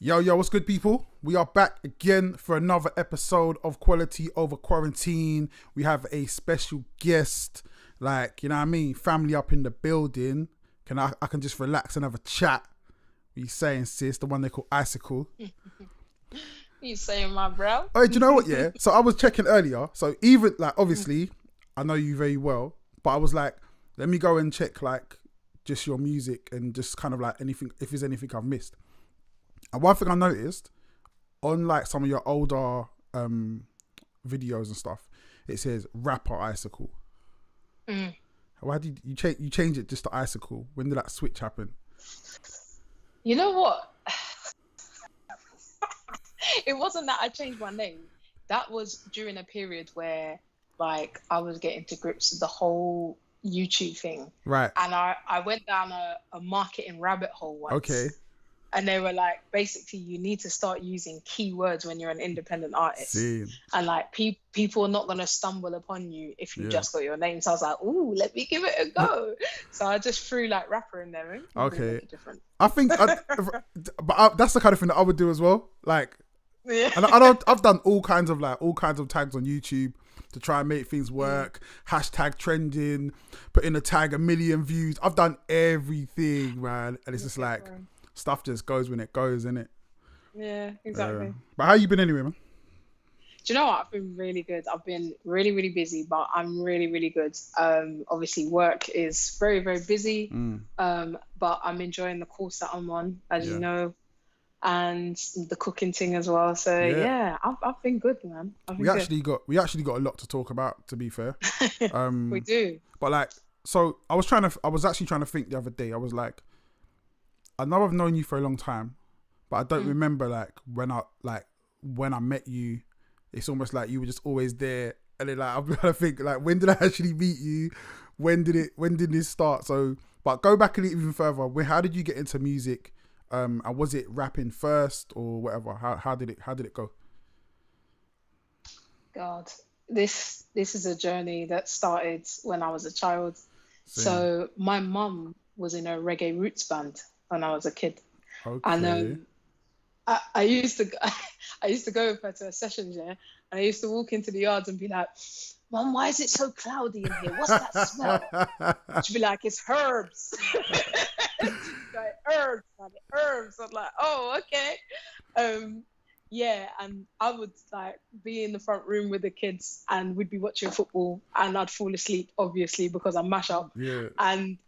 Yo, what's good, people? We are back again for another episode of Quality Over Quarantine. We have a special guest, like, you know what I mean? Family up in the building. I can just relax and have a chat. What you saying, sis? The one they call Icykal. You saying, my bro? Oh, do you know what, yeah? So I was checking earlier. So even, like, obviously, I know you very well. But I was like, let me go and check, like, just your music and just kind of, like, anything, if there's anything I've missed. And one thing I noticed on like some of your older videos and stuff, it says rapper Icykal. Why did you change it just to Icykal? When did that switch happen? You know what? It wasn't that I changed my name. That was during a period where like I was getting to grips with the whole YouTube thing. Right. And I went down a marketing rabbit hole once. Okay. And they were like, basically, you need to start using keywords when you're an independent artist. Same. And like people are not going to stumble upon you if you just got your name. So I was like, ooh, let me give it a go. So I just threw like rapper in there. Okay. Different. I think, that's the kind of thing that I would do as well. Like, Yeah. and I've done all kinds of tags on YouTube to try and make things work. Hashtag trending, put in a tag, 1 million views. I've done everything, man. And it's just like, stuff just goes when it goes, innit? Yeah, exactly. But how you been anyway, man? Do you know what? I've been really good. I've been really, really busy, but I'm really, really good. Obviously, work is very, very busy, but I'm enjoying the course that I'm on, as you know, and the cooking thing as well. So yeah, I've been good, man. We actually got a lot to talk about, to be fair. We do. But like, so I was actually trying to think the other day. I was like, I know I've known you for a long time, but I don't remember like when I met you. It's almost like you were just always there, and then like I'm trying to think like, when did I actually meet you? When did this start? So, but go back even further. How did you get into music? And was it rapping first or whatever? How did it go? God, this is a journey that started when I was a child. Same. So my mum was in a reggae roots band when I was a kid. Okay. And I used to go with her to her sessions, and I used to walk into the yards and be like, Mum, why is it so cloudy in here? What's that smell? She'd be like, it's herbs. She'd be like, herbs, man, herbs. I'm like, oh, okay. And I would like be in the front room with the kids and we'd be watching football and I'd fall asleep, obviously, because I mash up. Yeah. And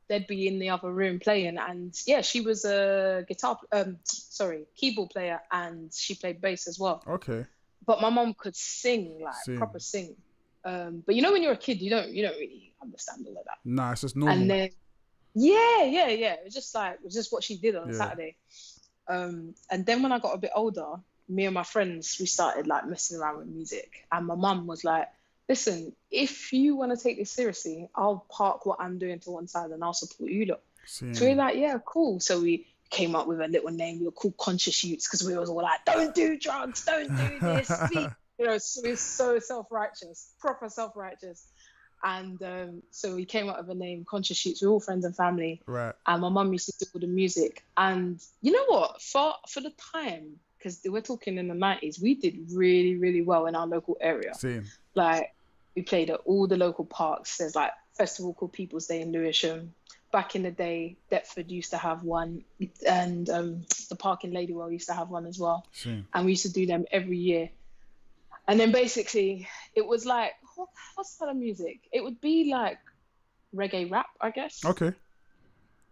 they'd be in the other room playing, and she was a keyboard player, and she played bass as well. Okay. But my mom could sing, proper sing. But you know, when you're a kid, you don't really understand all of that. Nah, it's just normal. And then it was just what she did on a Saturday. And then when I got a bit older, me and my friends, we started like messing around with music, and my mum was like, listen, if you want to take this seriously, I'll park what I'm doing to one side and I'll support you lot. So we're like, yeah, cool. So we came up with a little name. We were called Conscious Youths because we was all like, don't do drugs, don't do this. So we're so self-righteous, proper self-righteous. And so we came up with a name, Conscious Youths. We're all friends and family. Right. And my mum used to do all the music. And you know what? For the time, because we're talking in the 90s, we did really, really well in our local area. Same. Like, we played at all the local parks. There's like a festival called People's Day in Lewisham. Back in the day, Deptford used to have one, and the park in Ladywell used to have one as well. Same. And we used to do them every year. And then basically, it was like, what's that of music? It would be like reggae rap, I guess. Okay.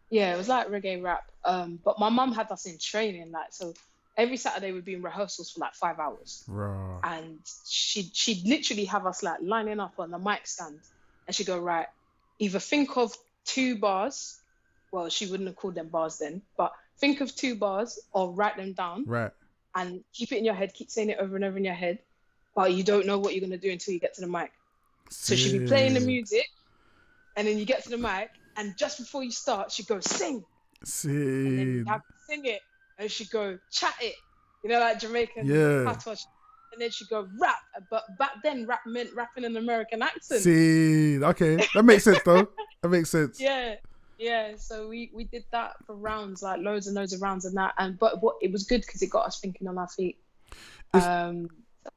Yeah, it was like reggae rap. But my mum had us in training, like, so every Saturday we'd be in rehearsals for like 5 hours. Right. And she'd literally have us like lining up on the mic stand, and she'd go, right, either think of 2 bars. Well, she wouldn't have called them bars then, but think of 2 bars or write them down. Right. And keep it in your head, keep saying it over and over in your head, but you don't know what you're going to do until you get to the mic. So she'd be playing the music, and then you get to the mic, and just before you start, she'd go, sing. And then you have to sing it, and she'd go, chat it. You know, like Jamaican patois. And then she'd go, rap. But back then, rap meant rapping in an American accent. Okay. That makes sense, though. That makes sense. Yeah. Yeah, so we did that for rounds, like loads and loads of rounds and that, and but what it was good because it got us thinking on our feet. It's, Um,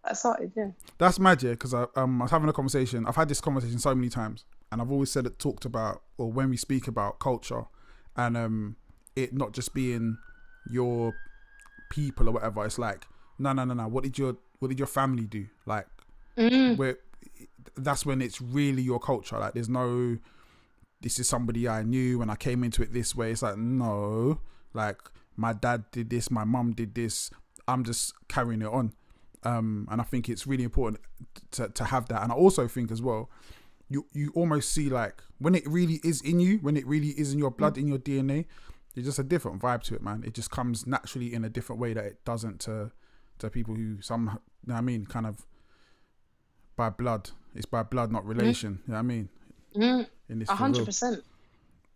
I started, yeah. that's mad, yeah, because I was having a conversation. I've had this conversation so many times, and I've always said it, talked about, or when we speak about culture, and it not just being your people or whatever. It's like, no. What did your family do? Like, Mm, where that's when it's really your culture. Like, there's no, this is somebody I knew and I came into it this way. It's like, no, like my dad did this, my mum did this. I'm just carrying it on. And I think it's really important to have that. And I also think as well, you almost see like when it really is in you, when it really is in your blood, in your DNA, there's just a different vibe to it, man. It just comes naturally in a different way that it doesn't to people who some, you know what I mean, kind of by blood. It's by blood, not relation. You know what I mean? In this for real. 100%,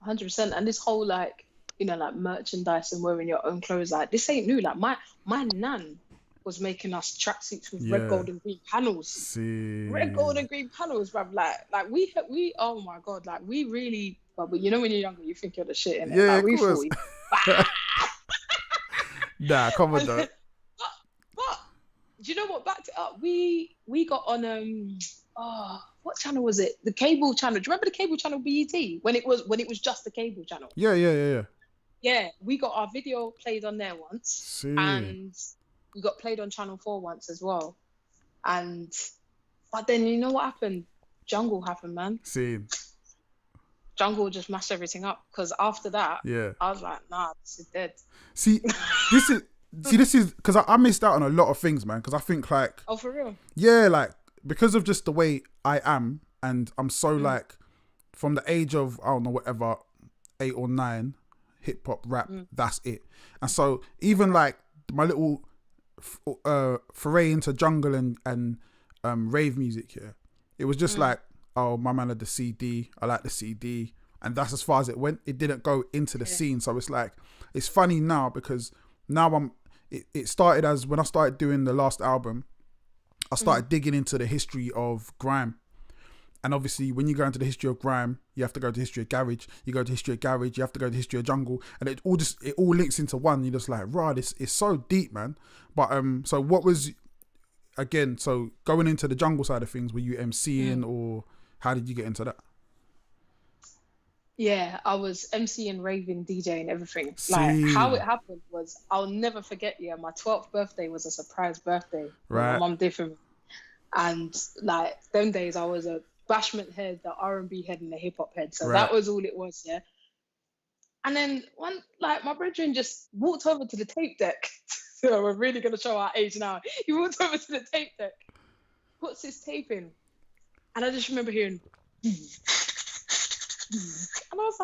100%. And this whole like, like merchandise and wearing your own clothes, like this ain't new. Like my nan was making us tracksuits with red, Yeah. gold, and green panels. See. Red, gold, and green panels, bruv. Like we oh my god, like we really. But when you're younger, you think you're the shit, innit? Yeah, like of we course. thought. Nah, come on, though. But do you know what backed it up? We got on what channel was it? The cable channel. Do you remember the cable channel BET when it was just the cable channel? Yeah. Yeah, we got our video played on there once, See. and we got played on Channel 4 once as well. But then you know what happened? Jungle happened, man. See. Jungle just mashed everything up because after that, Yeah. I was like, nah, this is dead. See, this is because I missed out on a lot of things, man. Because I think like, Oh, for real? yeah, like because of just the way I am, and I'm so like, from the age of I don't know whatever, 8 or 9, hip hop, rap, that's it. And so even like my little foray into jungle and rave music here, it was just like, oh, my man had the CD, I like the CD, and that's as far as it went. It didn't go into the scene. So it's like, it's funny now because now it started as when I started doing the last album, I started digging into the history of grime. And obviously, when you go into the history of grime, you have to go to history of garage. You go to history of garage, you have to go to history of jungle, and it all links into one. You're just like, right, it's so deep, man. But so what was, again, so going into the jungle side of things, were you MCing or how did you get into that? Yeah, I was MCing, raving, DJing, everything. Like how it happened was, I'll never forget. Yeah, my 12th birthday was a surprise birthday. Right. My mum did for me, and like them days, I was a bashment head, the R&B head, and the hip hop head. So that was all it was. Yeah. And then my brethren just walked over to the tape deck. So we're really gonna show our age now. He walked over to the tape deck, puts his tape in, and I just remember hearing. And I was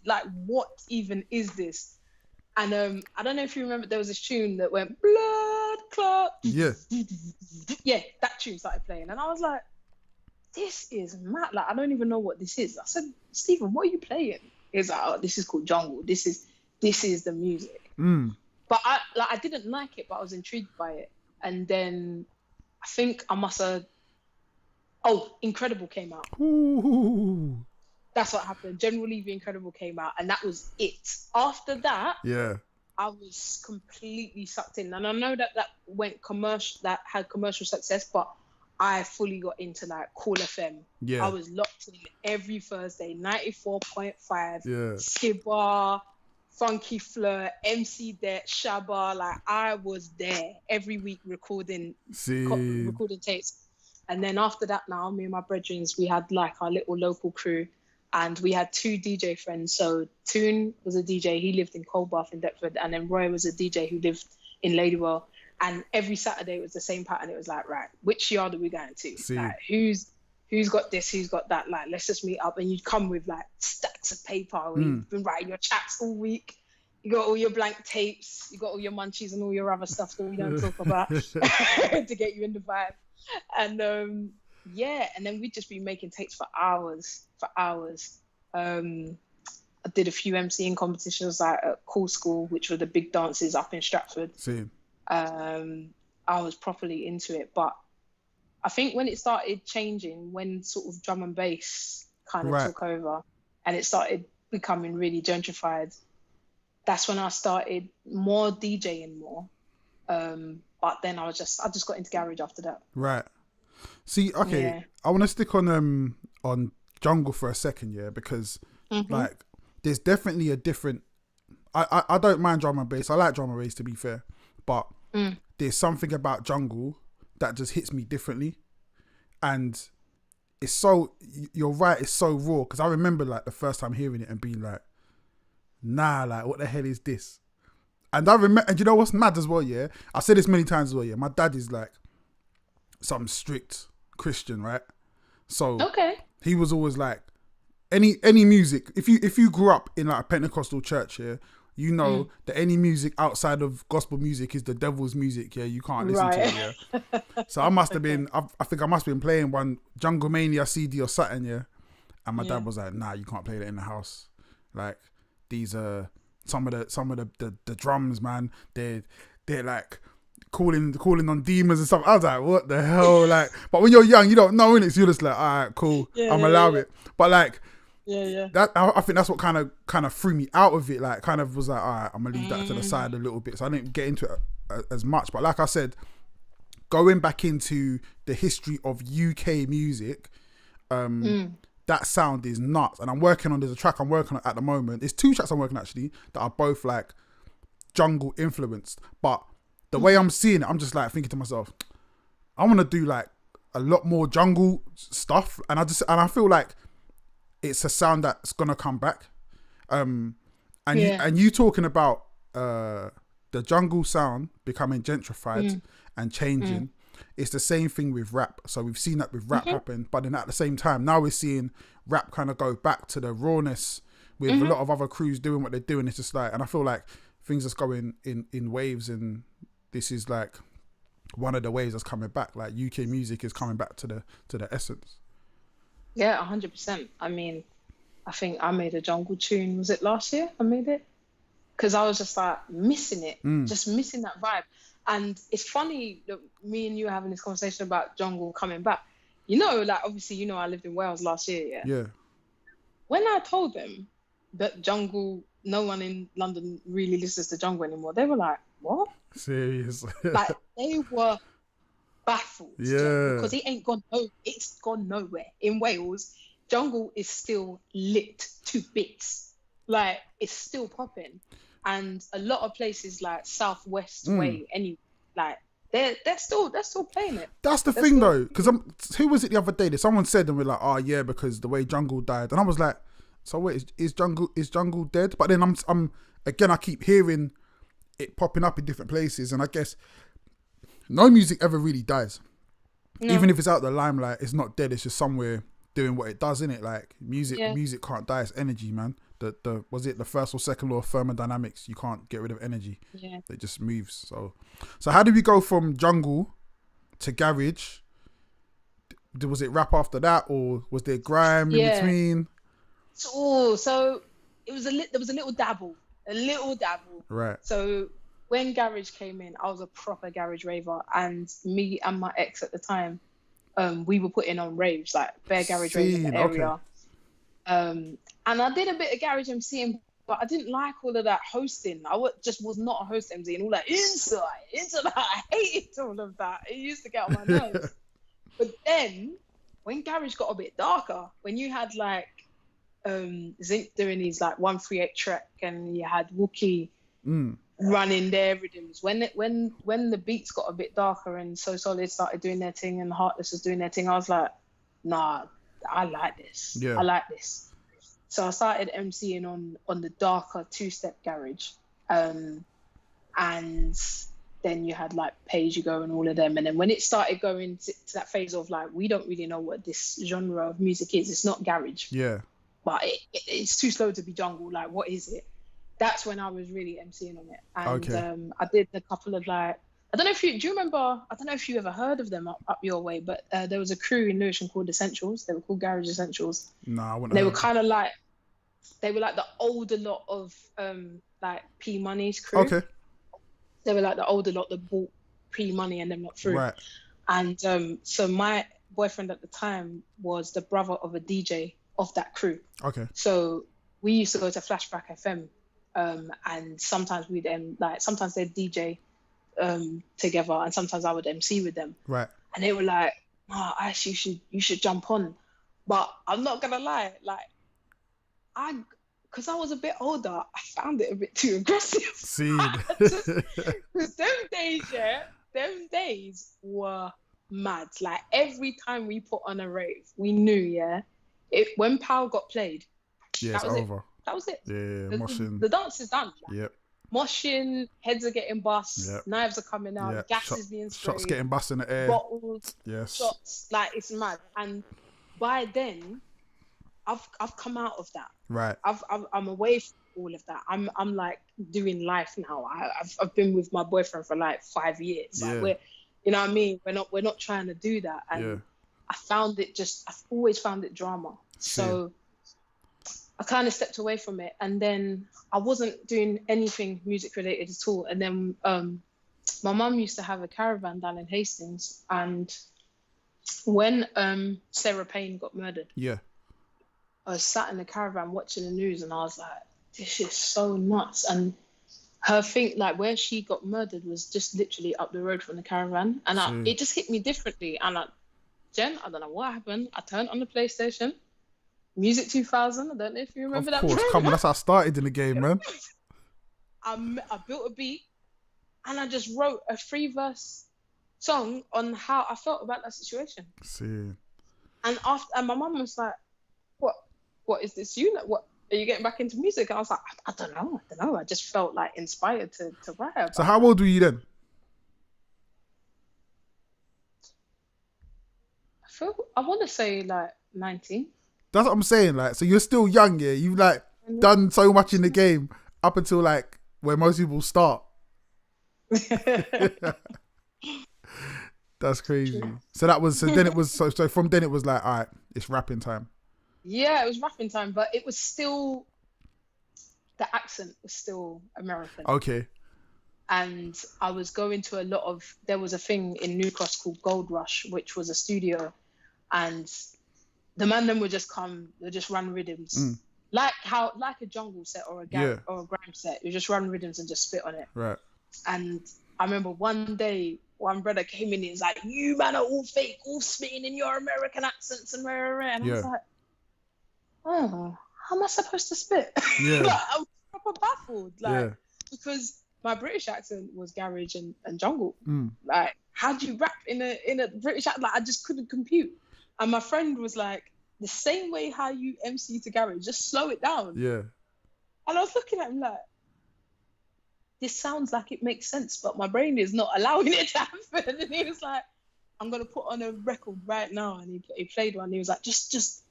like, what even is this? And I don't know if you remember, there was this tune that went blood clot. Yeah. Yeah, that tune started playing, and I was like, this is mad. Like, I don't even know what this is. I said, Stephen, what are you playing? He's like, oh, this is called jungle. This is the music. But I didn't like it, but I was intrigued by it. And then I think I must have. Oh, Incredible came out. Ooh. That's what happened. General Lee the Incredible came out, and that was it. After that, yeah, I was completely sucked in. And I know that went commercial, that had commercial success, but I fully got into like Cool FM. Yeah. I was locked in every Thursday, 94.5, yeah, Skibbar, Funky Fleur, MC Det, Shabba. Like, I was there every week recording tapes. And then after that, now me and my brethren, we had like our little local crew, and we had 2 DJ friends. So Toon was a DJ, he lived in Coldbath in Deptford, and then Roy was a DJ who lived in Ladywell. And every Saturday it was the same pattern. It was like, right, which yard are we going to? Like, who's got this, who's got that? Like, let's just meet up. And you'd come with like stacks of paper where you've been writing your chats all week. You got all your blank tapes, you got all your munchies and all your other stuff that we don't talk about to get you in the vibe. And and then we'd just be making tapes for hours. I did a few MCing competitions like at Cool School, which were the big dances up in Stratford. I was properly into it, but I think when it started changing, when sort of drum and bass kind of Right. took over, and it started becoming really gentrified. That's when I started more DJing more. But then I just got into garage after that. Right. See, okay, Yeah. I want to stick on jungle for a second, yeah, because like there's definitely a different. I don't mind drum and bass. I like drum and bass, to be fair, but there's something about jungle that just hits me differently, and it's so, you're right, it's so raw, because I remember like the first time hearing it and being like, nah, like what the hell is this? And I remember, and you know what's mad as well, yeah? I said this many times as well, yeah. My dad is like some strict Christian, right? So Okay. he was always like, any music, if you grew up in like a Pentecostal church, yeah, you know that any music outside of gospel music is the devil's music, yeah. You can't listen to it, yeah. So I must have been, I think I must have been playing one Jungle Mania CD or something, yeah. And my dad was like, nah, you can't play that in the house. Like, these are some of the drums, man. They're like calling on demons and stuff. I was like, what the hell? Like, but when you're young, you don't know, innit? So you're just like, all right, cool, I'm allow it. But like, that, I think that's what kind of threw me out of it. Like, kind of was like, all right, I'm gonna leave that to the side a little bit. So I didn't get into it as much. But like I said, going back into the history of UK music, that sound is nuts. And there's a track I'm working on at the moment. There's two tracks I'm working on, actually, that are both like jungle influenced. But the way I'm seeing it, I'm just like thinking to myself, I want to do like a lot more jungle stuff. And I feel like it's a sound that's gonna come back. And you talking about the jungle sound becoming gentrified and changing. It's the same thing with rap. So we've seen that with rap happen, but then at the same time, now we're seeing rap kind of go back to the rawness with a lot of other crews doing what they're doing. It's just like, and I feel like things just going in waves, and this is like one of the waves that's coming back. Like UK music is coming back to the essence. Yeah, 100%. I mean, I think I made a jungle tune. Was it last year I made it? Because I was just like missing it, just missing that vibe. And it's funny that me and you are having this conversation about jungle coming back. You know, like obviously, you know, I lived in Wales last year, yeah? Yeah. When I told them that jungle, no one in London really listens to jungle anymore, they were like, what? Serious. Like, they were baffled. Yeah. Because it's gone nowhere. In Wales, jungle is still lit to bits. Like, it's still popping. And a lot of places like Southwest Way, like they're still playing it. That's the thing though, because who was it the other day that someone said, and we're like, oh yeah, because the way jungle died, and I was like, so wait, is jungle dead? But then I'm again, I keep hearing it popping up in different places, and I guess no music ever really dies. No. Even if it's out the limelight, it's not dead. It's just somewhere doing what it does, innit? Like music can't die. It's energy, man. Was it the first or second law of thermodynamics? You can't get rid of energy. Yeah. It just moves. So how did we go from jungle to garage? Was it rap after that, or was there grime in between? So it was there was a little dabble. Right. So when garage came in, I was a proper garage raver, and me and my ex at the time, we were putting on raves, like bare garage raves in the area. Okay. And I did a bit of garage MCing, but I didn't like all of that hosting. I just was not a host MC, and all that inside. I hated all of that. It used to get on my nerves. But then, when garage got a bit darker, when you had like Zinc doing his like 138 track, and you had Wookie running their rhythms, when the beats got a bit darker, and So Solid started doing their thing, and Heartless was doing their thing, I was like, nah, I like this. Yeah. I like this. So I started MCing on the darker two-step garage. And then you had like Pay As You Go and all of them. And then when it started going to that phase of like, we don't really know what this genre of music is. It's not garage. Yeah. But it's too slow to be jungle. Like, what is it? That's when I was really MCing on it. And I did a couple of like, do you remember, I don't know if you ever heard of them up your way, but there was a crew in Lewisham called Essentials. They were called Garage Essentials. No, I wouldn't. They were kind of like, they were like the older lot of like P Money's crew. Okay. They were like the older lot that bought P Money and them not through. Right. And so my boyfriend at the time was the brother of a DJ of that crew. Okay. So we used to go to Flashback FM, and sometimes we'd sometimes they'd DJ together, and sometimes I would MC with them. Right. And they were like, "Oh, Ash, you should jump on." But I'm not gonna lie, like because I was a bit older, I found it a bit too aggressive. See, because them days were mad. Like every time we put on a rave, we knew, when Power got played, it's over. That was it. Yeah, moshing. The dance is done. Like, yep. Moshing, heads are getting bust, knives are coming out, gas is being sprayed, shots getting bust in the air, bottles, yes, shots, like it's mad. And by then, I've come out of that. Right. I'm away from all of that. I'm like doing life now. I've been with my boyfriend for like 5 years. Like we're, you know what I mean? We're not trying to do that. And I've always found it drama. So I kind of stepped away from it, and then I wasn't doing anything music related at all. And then my mum used to have a caravan down in Hastings, and when Sarah Payne got murdered, I was sat in the caravan watching the news, and I was like, this is so nuts. And her thing, like where she got murdered, was just literally up the road from the caravan, and it just hit me differently. And Jen, I don't know what happened. I turned on the PlayStation. Music 2000, I don't know if you remember that. Of course, come on, that's how I started in the game, man. I built a beat, and I just wrote a 3-verse song on how I felt about that situation. See. And my mum was like, what is this you? Like, what, are you getting back into music? And I was like, I don't know. I just felt like inspired to write about. So how old were you then? I want to say like 19. That's what I'm saying. Like, so you're still young, yeah? You've like done so much in the game up until like where most people start. That's crazy. So from then it was like, all right, it's rapping time. Yeah, it was rapping time, but it was still, the accent was still American. Okay. And I was going to there was a thing in New Cross called Gold Rush, which was a studio, and the man then would just come, they just run rhythms. Like a jungle set or a grime set. You just run rhythms and just spit on it. Right. And I remember one day, one brother came in and he's like, you man are all fake, all spitting in your American accents and rare. And I was like, oh, how am I supposed to spit? Yeah. Like, I'm proper baffled. Like, because my British accent was garage and jungle. Like, how do you rap in a British accent? Like, I just couldn't compute. And my friend was like, the same way how you MC to garage, just slow it down. Yeah. And I was looking at him like, this sounds like it makes sense, but my brain is not allowing it to happen. And he was like, I'm going to put on a record right now. And he played one. And he was like, just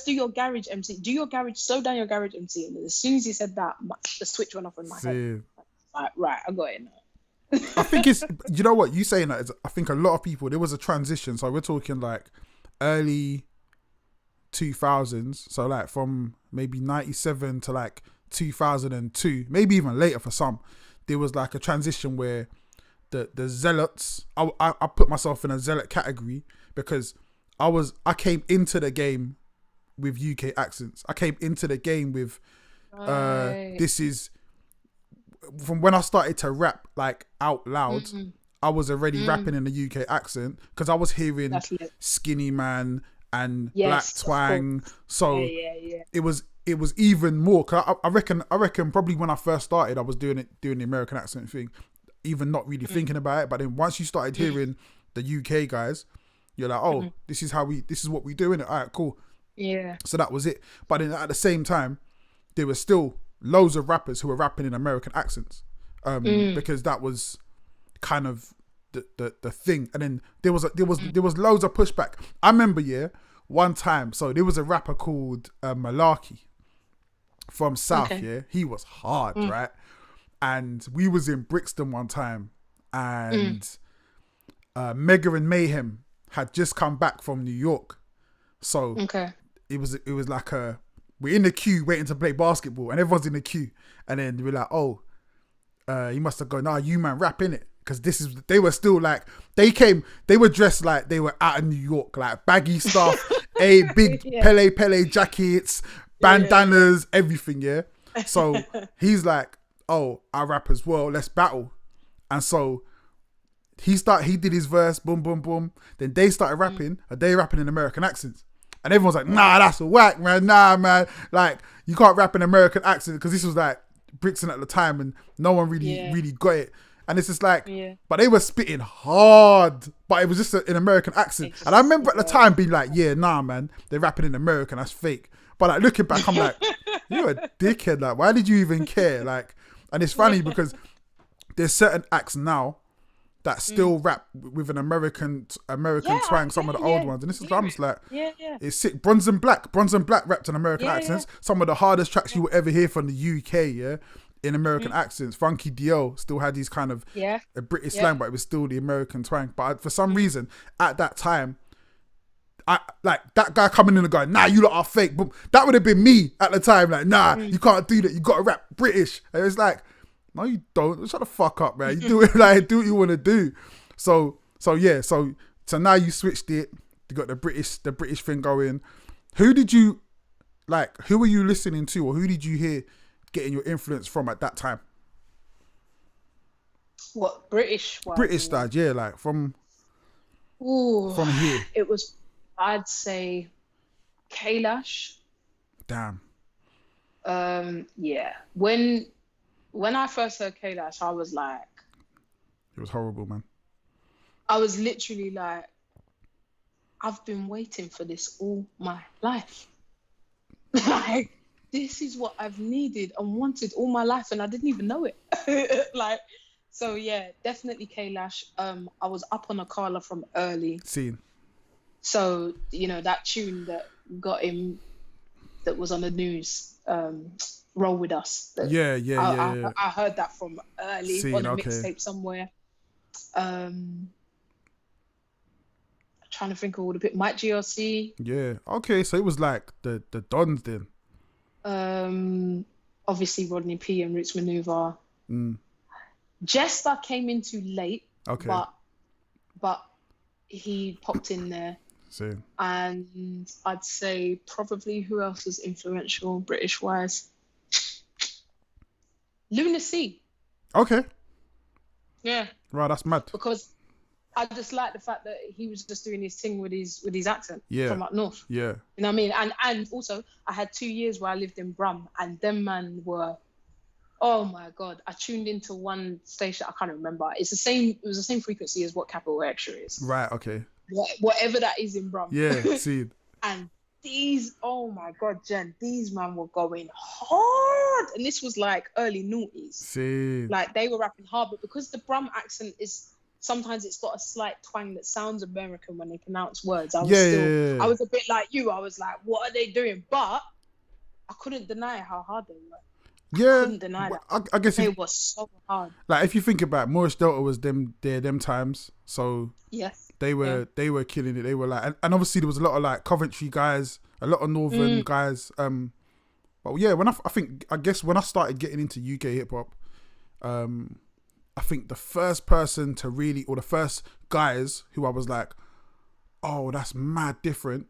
do your garage MC. Do your garage, slow down your garage MC. And as soon as he said that, the switch went off in my head. Like, right, I got it now. I think it's, you know what, you saying that is, I think a lot of people, there was a transition. So we're talking like early 2000s. So like from maybe 97 to like 2002, maybe even later for some, there was like a transition where the zealots, I put myself in a zealot category because I came into the game with UK accents. I came into the game with this is from when I started to rap like out loud. I was already rapping in the UK accent because I was hearing Skinny Man and Black Twang. So it was even more. Cause I reckon probably when I first started, I was doing the American accent thing, even not really thinking about it. But then once you started hearing the UK guys, you're like, oh, this is what we do, innit? All right, cool. Yeah. So that was it. But then at the same time, there were still loads of rappers who were rapping in American accents, because that was kind of the thing. And then there was loads of pushback. I remember one time. So there was a rapper called Malarkey from South. Yeah, he was hard, right? And we was in Brixton one time, and Mega and Mayhem had just come back from New York. So it was like we're in the queue waiting to play basketball, and everyone's in the queue, and then we're like, oh, you must have gone, nah, you man rap in it, because they were still like, they were dressed like they were out of New York, like baggy stuff, big Pele jackets, bandanas, everything, yeah. So he's like, oh, I rap as well, let's battle. And so he did his verse, boom, boom, boom. Then they started rapping, and they rapping in American accents. And everyone's like, nah, that's a whack, man. Nah, man. Like, you can't rap in American accent, because this was like Brixton at the time, and no one really got it. And it's just like, but they were spitting hard, but it was just an American accent. And I remember at the time being like, yeah, nah, man, they're rapping in American, that's fake. But like looking back, I'm like, you're a dickhead. Like, why did you even care? Like, and it's funny because there's certain acts now that still rap with an American twang, some of the old ones. And this is, I'm just like, it's sick. Bronze and Black rapped in American accents. Some of the hardest tracks you will ever hear from the UK, in American accents. Funky Dio still had these kind of a British slang, but it was still the American twang. But for some reason, at that time, I like that guy coming in and going, nah, you lot are fake. But that would have been me at the time. Like, nah, you can't do that. You got to rap British. And it's like, no, you don't. Shut the fuck up, man. You do it, like, do what you want to do. So now you switched it. You got the British thing going. Who were you listening to, or who did you hear getting your influence from at that time? What, British? British style, yeah, like from here. It was, I'd say, Kailash. Damn. Yeah. When I first heard Kailash, I was like, it was horrible, man. I was literally like, I've been waiting for this all my life. Like, this is what I've needed and wanted all my life, and I didn't even know it. Like, so yeah, definitely Kailash. I was up on Icykal from early. Scene. So, that tune that got him, that was on the news, Roll With Us. Yeah. I heard that from early. Scene, on a mixtape somewhere. Trying to think of all the bit. Mike GRC. Yeah. Okay, so it was like the Dons then. Obviously Rodney P and Roots Maneuver. Jester came in too late. Okay. But he popped in there. Same. And I'd say probably who else was influential British wise? Lunacy. Okay. Yeah. Right, that's mad. Because I just like the fact that he was just doing his thing with his accent from up north. Yeah. You know what I mean? And also I had 2 years where I lived in Brum, and them man were, oh my God. I tuned into one station, I can't remember. It was the same frequency as what Capital Extra is. Right, okay. Whatever that is in Brum. Yeah, see. And these, oh my God, Jen, these man were going hard. And this was like early noughties. See. Like they were rapping hard, but because the Brum accent is, sometimes it's got a slight twang that sounds American when they pronounce words. I was a bit like you. I was like, what are they doing? But I couldn't deny how hard they were. Yeah. I couldn't deny that. I guess they were so hard. Like if you think about it, Morris Delta was them times. So yes. They were killing it. They were like, and obviously there was a lot of like Coventry guys, a lot of Northern guys. But yeah, when I guess when I started getting into UK hip hop, I think the first person to really, or the first guys who I was like, oh, that's mad different,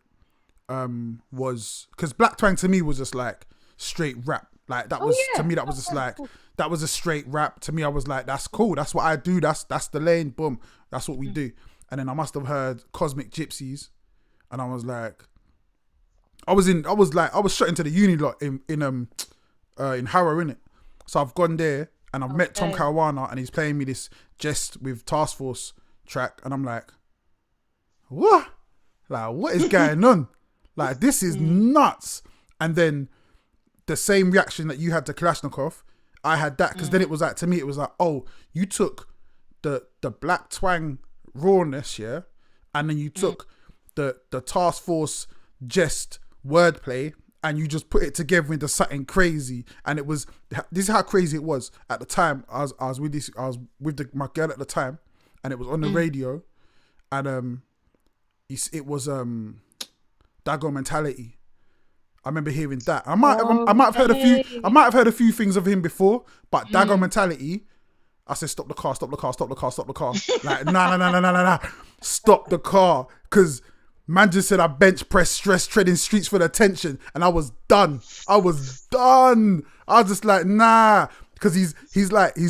was, because Black Twang to me was just like straight rap. Like that was, to me, that was just like, that was a straight rap. To me, I was like, that's cool. That's what I do. That's the lane. Boom. That's what we do. And then I must have heard Cosmic Gypsies, and I was like, I was shot into the uni lot in Harrow, innit? So I've gone there and I've met Tom Caruana, and he's playing me this Jest with Task Force track, and I'm like, what? Like, what is going on? Like, this is nuts. And then the same reaction that you had to Kalashnikov, I had that, because then it was like, to me, it was like, oh, you took the Black Twang rawness, yeah, and then you took the Task Force Jest wordplay, and you just put it together into something crazy. And it was, this is how crazy it was at the time. I was with my girl at the time, and it was on the radio, and it was Dago Mentality. I remember hearing that. I might have heard a few things of him before, but Dago Mentality, I said, stop the car. Like, nah. Stop the car. Because Man just said I bench press, stress, treading streets for the attention, and I was done. I was just like, nah, because he's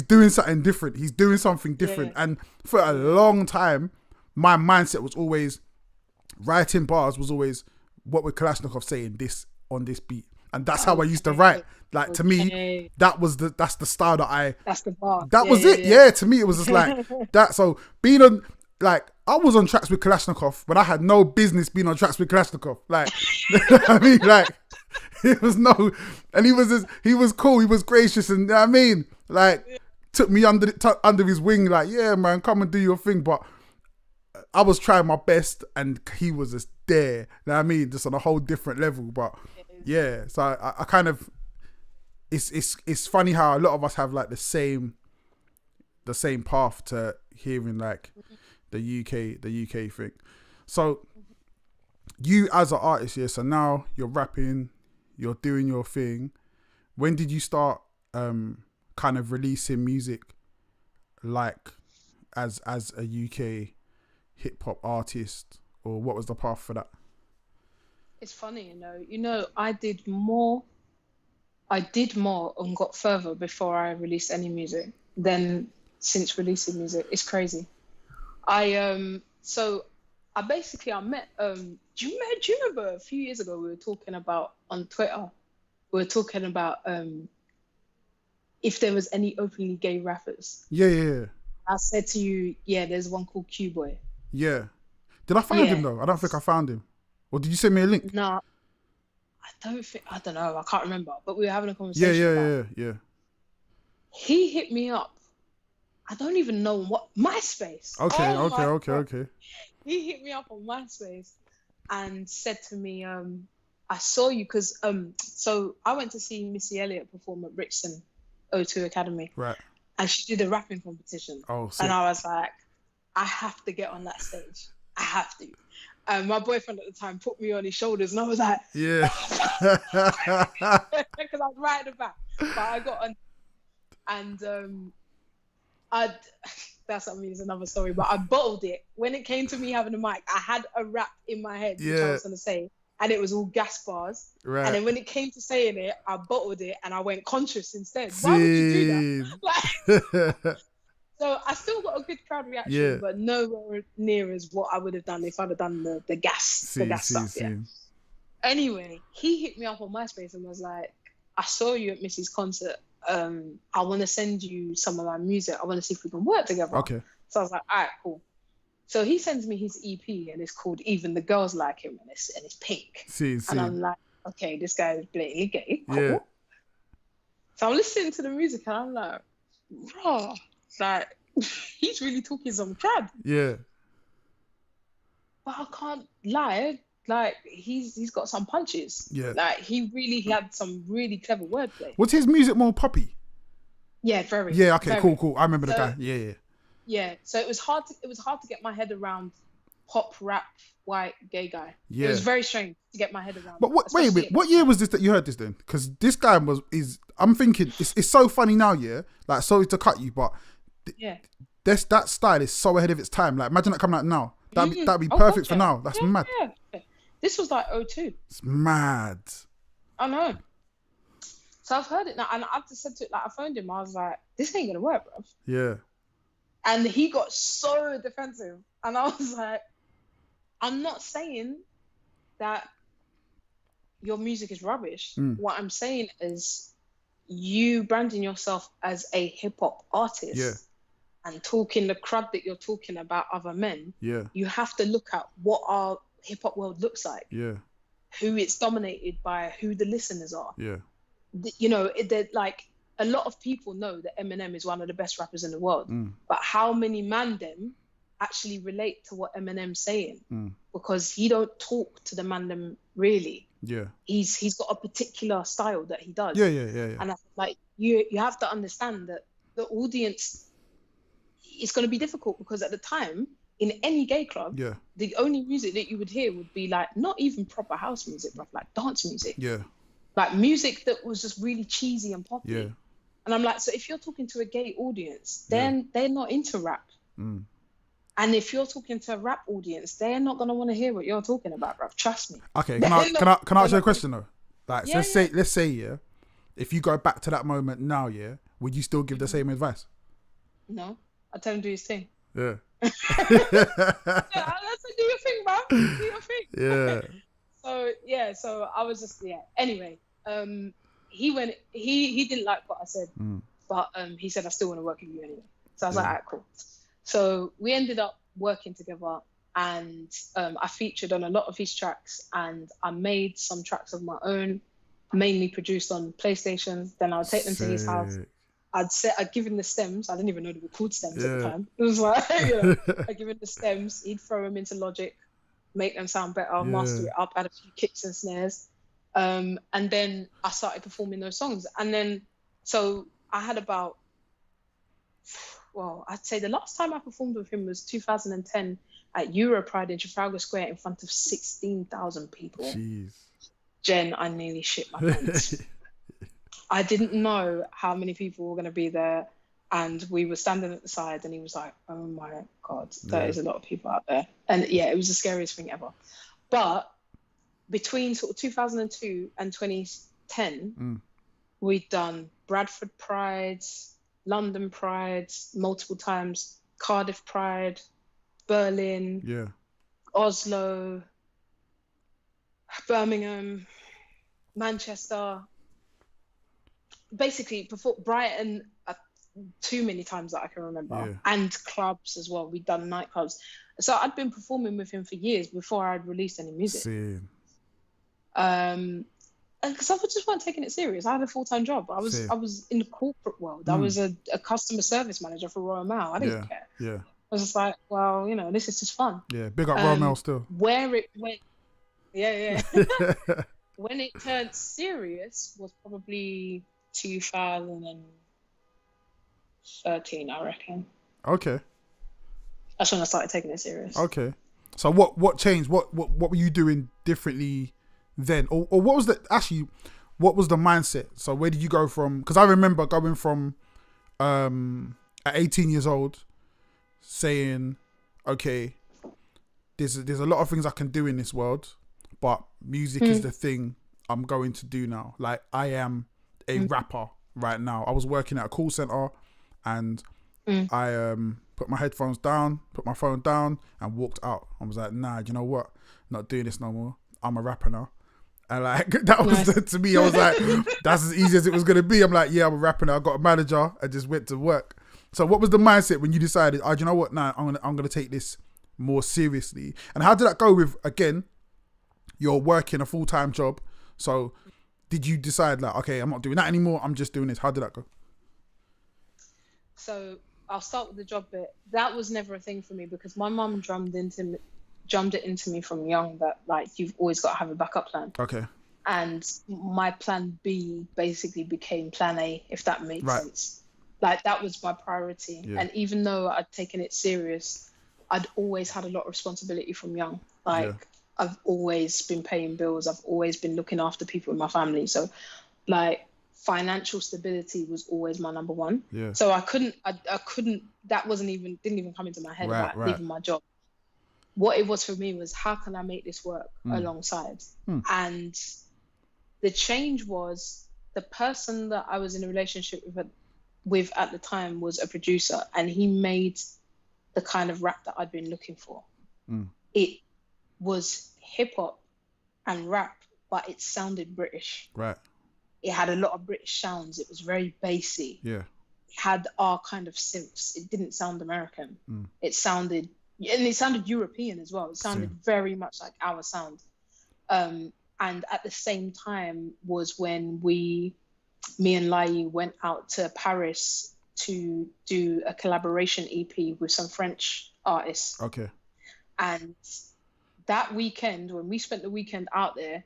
doing something different. He's doing something different, and for a long time, my mindset was always writing bars was always what would Kalashnikov say in this on this beat, and that's how I used to write. Like to me, that's the style that's the bar. That was it. Yeah, to me it was just like that. So being on I was on tracks with Kalashnikov when I had no business being on tracks with Kalashnikov. Like, I mean, like, it was no, and he was cool, he was gracious, and you know what I mean, like, took me under his wing, like, yeah, man, come and do your thing. But I was trying my best, and he was just there. You know what I mean, just on a whole different level. But yeah, so I kind of, it's funny how a lot of us have like the same path to hearing like the UK thing. So you as an artist, yeah, so now you're rapping, you're doing your thing. When did you start kind of releasing music like as a UK hip hop artist, or what was the path for that? It's funny, you know, I did more and got further before I released any music than since releasing music. It's crazy. I met do you remember a few years ago we were talking about on Twitter, if there was any openly gay rappers. Yeah. I said to you, yeah, there's one called Q-Boy. Yeah. Did I find him though? I don't think I found him. Or did you send me a link? No, I don't know, I can't remember, but we were having a conversation. Yeah. He hit me up. I don't even know what MySpace. Okay. He hit me up on MySpace and said to me, I saw you because so I went to see Missy Elliott perform at Brixton O2 Academy. Right. And she did a rapping competition. Oh, sick. And I was like, I have to get on that stage. I have to. My boyfriend at the time put me on his shoulders, and I was like, yeah, because I was right at the back. But I got on, and that's something, is another story. But I bottled it when it came to me having a mic. I had a rap in my head which I was gonna say, and it was all gas bars. Right. And then when it came to saying it, I bottled it and I went conscious instead. Why would you do that? Like, so I still got a good crowd reaction, but nowhere near as what I would have done if I'd have done the gas stuff. Yeah. Anyway, he hit me up on MySpace and was like, I saw you at Missy's concert. I want to send you some of my music. I want to see if we can work together. Okay. So I was like, all right, cool. So he sends me his EP and it's called Even the Girls Like Him, and it's pink. And I'm like, okay, this guy is blatantly gay. Cool. Yeah. So I'm listening to the music and I'm like, raw. Like, he's really talking some crap. Yeah. But I can't lie. Like, he's got some punches. Yeah. Like, he had some really clever wordplay. Was his music more poppy? Yeah, very. Yeah, okay, very. Cool. I remember the guy. Yeah. Yeah. So it was hard to get my head around pop, rap, white, gay guy. Yeah. It was very strange to get my head around. But wait, what year was this that you heard this then? Because this guy I'm thinking, it's so funny now, yeah? Like, sorry to cut you, but that style is so ahead of its time. Like, imagine that coming out now. That'd be perfect for now. That's mad. Yeah. This was like 02. It's mad. I know. So I've heard it now, and I've just said to it, like, I phoned him, I was like, this ain't gonna work, bro. Yeah. And he got so defensive, and I was like, I'm not saying that your music is rubbish. What I'm saying is you branding yourself as a hip-hop artist and talking the crud that you're talking about other men, you have to look at what our hip-hop world looks like, who it's dominated by, who the listeners are. You know, like, a lot of people know that Eminem is one of the best rappers in the world, but how many man them actually relate to what Eminem's saying? Because he don't talk to the man them really. He's got a particular style that he does. And I, like, you have to understand that the audience, it's going to be difficult, because at the time in any gay club, the only music that you would hear would be like, not even proper house music, but like dance music. Like music that was just really cheesy and poppy. And I'm like, so if you're talking to a gay audience, then they're not into rap. And if you're talking to a rap audience, they're not gonna want to hear what you're talking about, bruv. Trust me. Okay, can I ask you a question though? Like, Yeah, let's say, yeah, if you go back to that moment now, yeah, would you still give the same advice? No, I tell him do his thing. Yeah. Yeah, I said, do your thing, bruv. Do your thing. Yeah. So I was just Anyway, he didn't like what I said, but he said I still want to work with you anyway. So I was like, alright, cool. So we ended up working together, and I featured on a lot of his tracks, and I made some tracks of my own, mainly produced on PlayStation. Then I would take them to his house. I'd give him the stems. I didn't even know they were called stems at the time. It was like, I'd give him the stems. He'd throw them into Logic, make them sound better, master it up, add a few kicks and snares. And then I started performing those songs. And then, so I had about, I'd say the last time I performed with him was 2010 at Europride in Trafalgar Square in front of 16,000 people. Jeez. Jen, I nearly shit my pants. I didn't know how many people were going to be there, and we were standing at the side, and he was like, oh my God, there is a lot of people out there. And it was the scariest thing ever. But between sort of 2002 and 2010, we'd done Bradford Pride, London Pride multiple times, Cardiff Pride, Berlin, Oslo, Birmingham, Manchester, basically before Brighton, too many times that I can remember, and clubs as well. We'd done nightclubs. So I'd been performing with him for years before I'd released any music. And because I just weren't taking it serious. I had a full-time job. I was in the corporate world. I was a customer service manager for Royal Mail. I didn't care. I was just like, well, this is just fun. Big up Royal Mail still. Where it went, when it turned serious was probably 2013, I reckon. Okay. That's when I started taking it serious. Okay. So what changed? What were you doing differently then? Or what was what was the mindset? So where did you go from? Because I remember going from at 18 years old saying, okay, there's a lot of things I can do in this world, but music is the thing I'm going to do now. Like, I am a rapper right now. I was working at a call center, and I put my headphones down, put my phone down, and walked out. I was like, nah, you know what? Not doing this no more. I'm a rapper now. And like, that was to me, I was like, that's as easy as it was gonna be. I'm like, yeah, I'm a rapper now. I got a manager. I just went to work. So what was the mindset when you decided, do you know what? Nah, I'm gonna take this more seriously. And how did that go with, again, you're working a full-time job? So did you decide like, okay, I'm not doing that anymore, I'm just doing this? How did that go? So I'll start with the job bit. That was never a thing for me because my mum drummed it into me from young that like you've always got to have a backup plan. Okay. And my plan B basically became plan A, if that makes sense. Like, that was my priority. Yeah. And even though I'd taken it serious, I'd always had a lot of responsibility from young. Like, I've always been paying bills. I've always been looking after people in my family. So like, financial stability was always my number one. Yeah. So I couldn't, that didn't even come into my head about leaving my job. What it was for me was, how can I make this work alongside? And the change was, the person that I was in a relationship with at the time was a producer, and he made the kind of rap that I'd been looking for. It was hip hop and rap, but it sounded British. Right. It had a lot of British sounds. It was very bassy. Yeah. It had our kind of synths. It didn't sound American. It sounded European as well. It sounded very much like our sound. And at the same time was when me and Lai went out to Paris to do a collaboration EP with some French artists. Okay. And that weekend, when we spent the weekend out there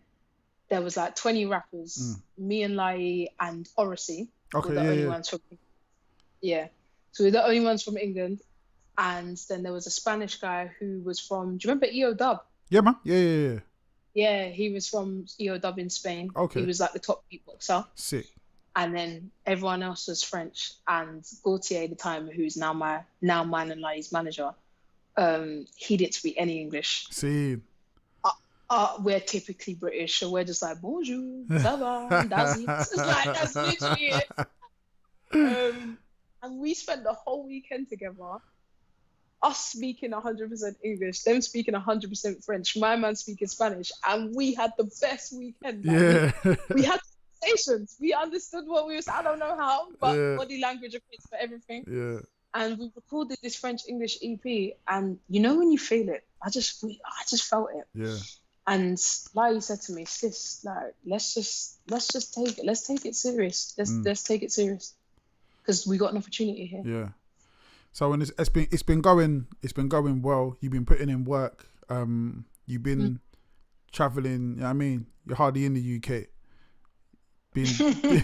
was like 20 rappers, me and Lai and Oracy were the only ones from So we're the only ones from England. And then there was a Spanish guy who was from, do you remember EO Dub? Yeah, man. Yeah. Yeah, he was from EO Dub in Spain. Okay. He was like the top beatboxer. Sick. And then everyone else was French. And Gaultier at the time, who's now mine and Lai's manager, He didn't speak any English. See. We're typically British, so we're just like bonjour, ça va, and that's it. It's like that's literally it. And we spent the whole weekend together, us speaking 100% English, them speaking 100% French, my man speaking Spanish, and we had the best weekend. Like, we had conversations. We understood what we was. I don't know how, but body language accounts for everything. Yeah. And we recorded this French English EP, and you know when you feel it, I just felt it. Yeah. And like you said to me, sis, like let's just take it serious. Let's take it serious, because we got an opportunity here. Yeah. So when it's been going well. You've been putting in work. You've been traveling. You know what I mean, you're hardly in the UK. You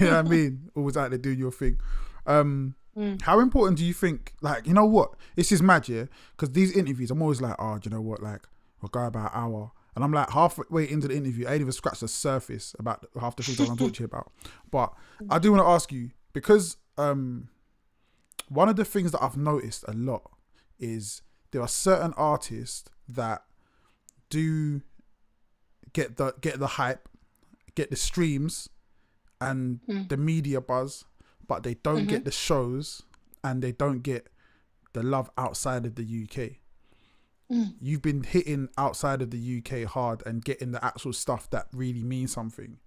know what I mean, always out there doing your thing. How important do you think? Like, you know what? This is mad, yeah. Because these interviews, I'm always like, oh, do you know what? Like, we'll go about an hour. And I'm like halfway into the interview, I ain't even scratched the surface about half the things I want to talk to you about. But I do want to ask you, because one of the things that I've noticed a lot is there are certain artists that do get the hype, get the streams and the media buzz, but they don't get the shows and they don't get the love outside of the UK. You've been hitting outside of the UK hard and getting the actual stuff that really means something.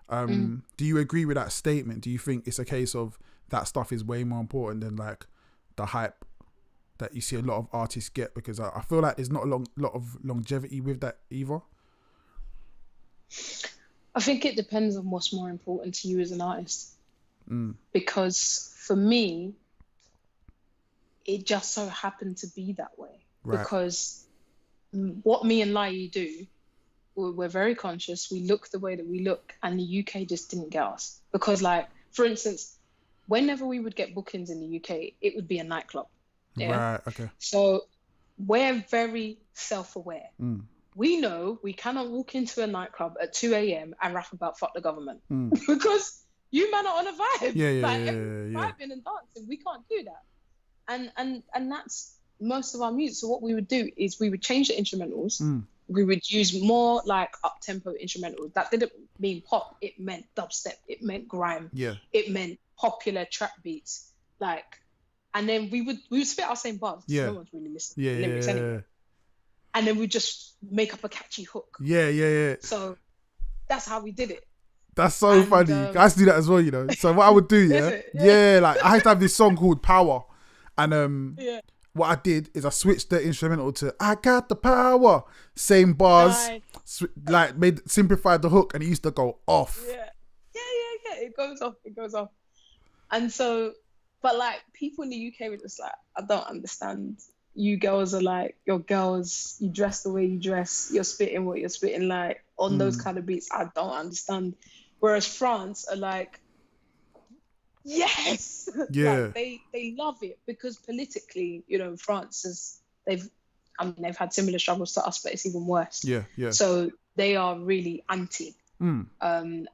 Do you agree with that statement? Do you think it's a case of that stuff is way more important than like the hype that you see a lot of artists get? Because I feel like there's not a lot of longevity with that either. I think it depends on what's more important to you as an artist. Because for me, it just so happened to be that way. Right. Because what me and Lai do, we're very conscious. We look the way that we look, and the UK just didn't get us. Because, like, for instance, whenever we would get bookings in the UK, it would be a nightclub. Yeah? Right. Okay. So we're very self-aware. We know we cannot walk into a nightclub at 2 a.m. and rap about fuck the government because you man are on a vibe. Vibing and dancing. We can't do that. And that's most of our music. So what we would do is we would change the instrumentals. We would use more like up-tempo instrumentals. That didn't mean pop. It meant dubstep. It meant grime. Yeah. It meant popular trap beats. Like, and then we would spit our same bars. Yeah. No one's really listening to the lyrics anyway. And then we just make up a catchy hook. Yeah. So that's how we did it. That's so funny. Guys do that as well, you know. So what I would do, like I used to have this song called Power, and what I did is I switched the instrumental to "I Got the Power," same bars, like simplified the hook, and it used to go off. Yeah. It goes off. And so, but like people in the UK were just like, I don't understand. You girls are like, you're girls, you dress the way you dress, you're spitting what you're spitting, like on those kind of beats. I don't understand. Whereas France are like, yes, like, they love it because politically, you know, France they've had similar struggles to us, but it's even worse. Yeah. So they are really anti, and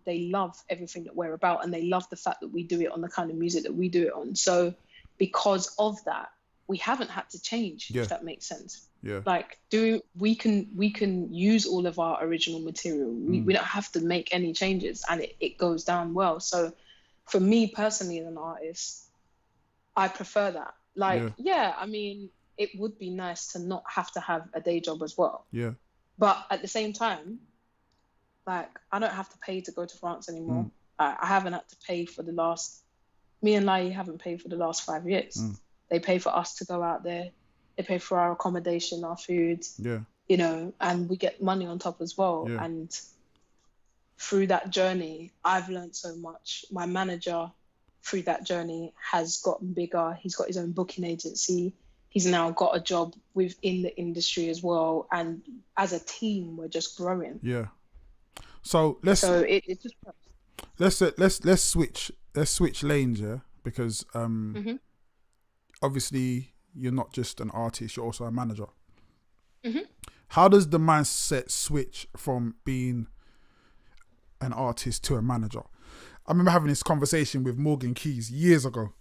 they love everything that we're about, and they love the fact that we do it on the kind of music that we do it on. So because of that, we haven't had to change, if that makes sense. Yeah. Like, we can use all of our original material. We don't have to make any changes, and it goes down well. So for me personally as an artist, I prefer that. Like, I mean, it would be nice to not have to have a day job as well. Yeah. But at the same time, like, I don't have to pay to go to France anymore. I haven't had to pay for me and Lai haven't paid for the last 5 years. They pay for us to go out there. They pay for our accommodation, our food, you know, and we get money on top as well. Yeah. And through that journey, I've learned so much. My manager through that journey has gotten bigger. He's got his own booking agency. He's now got a job within the industry as well. And as a team, we're just growing. Yeah. So let's switch lanes, yeah, because obviously you're not just an artist, you're also a manager. How does the mindset switch from being an artist to a manager? I remember having this conversation with Morgan Keys years ago,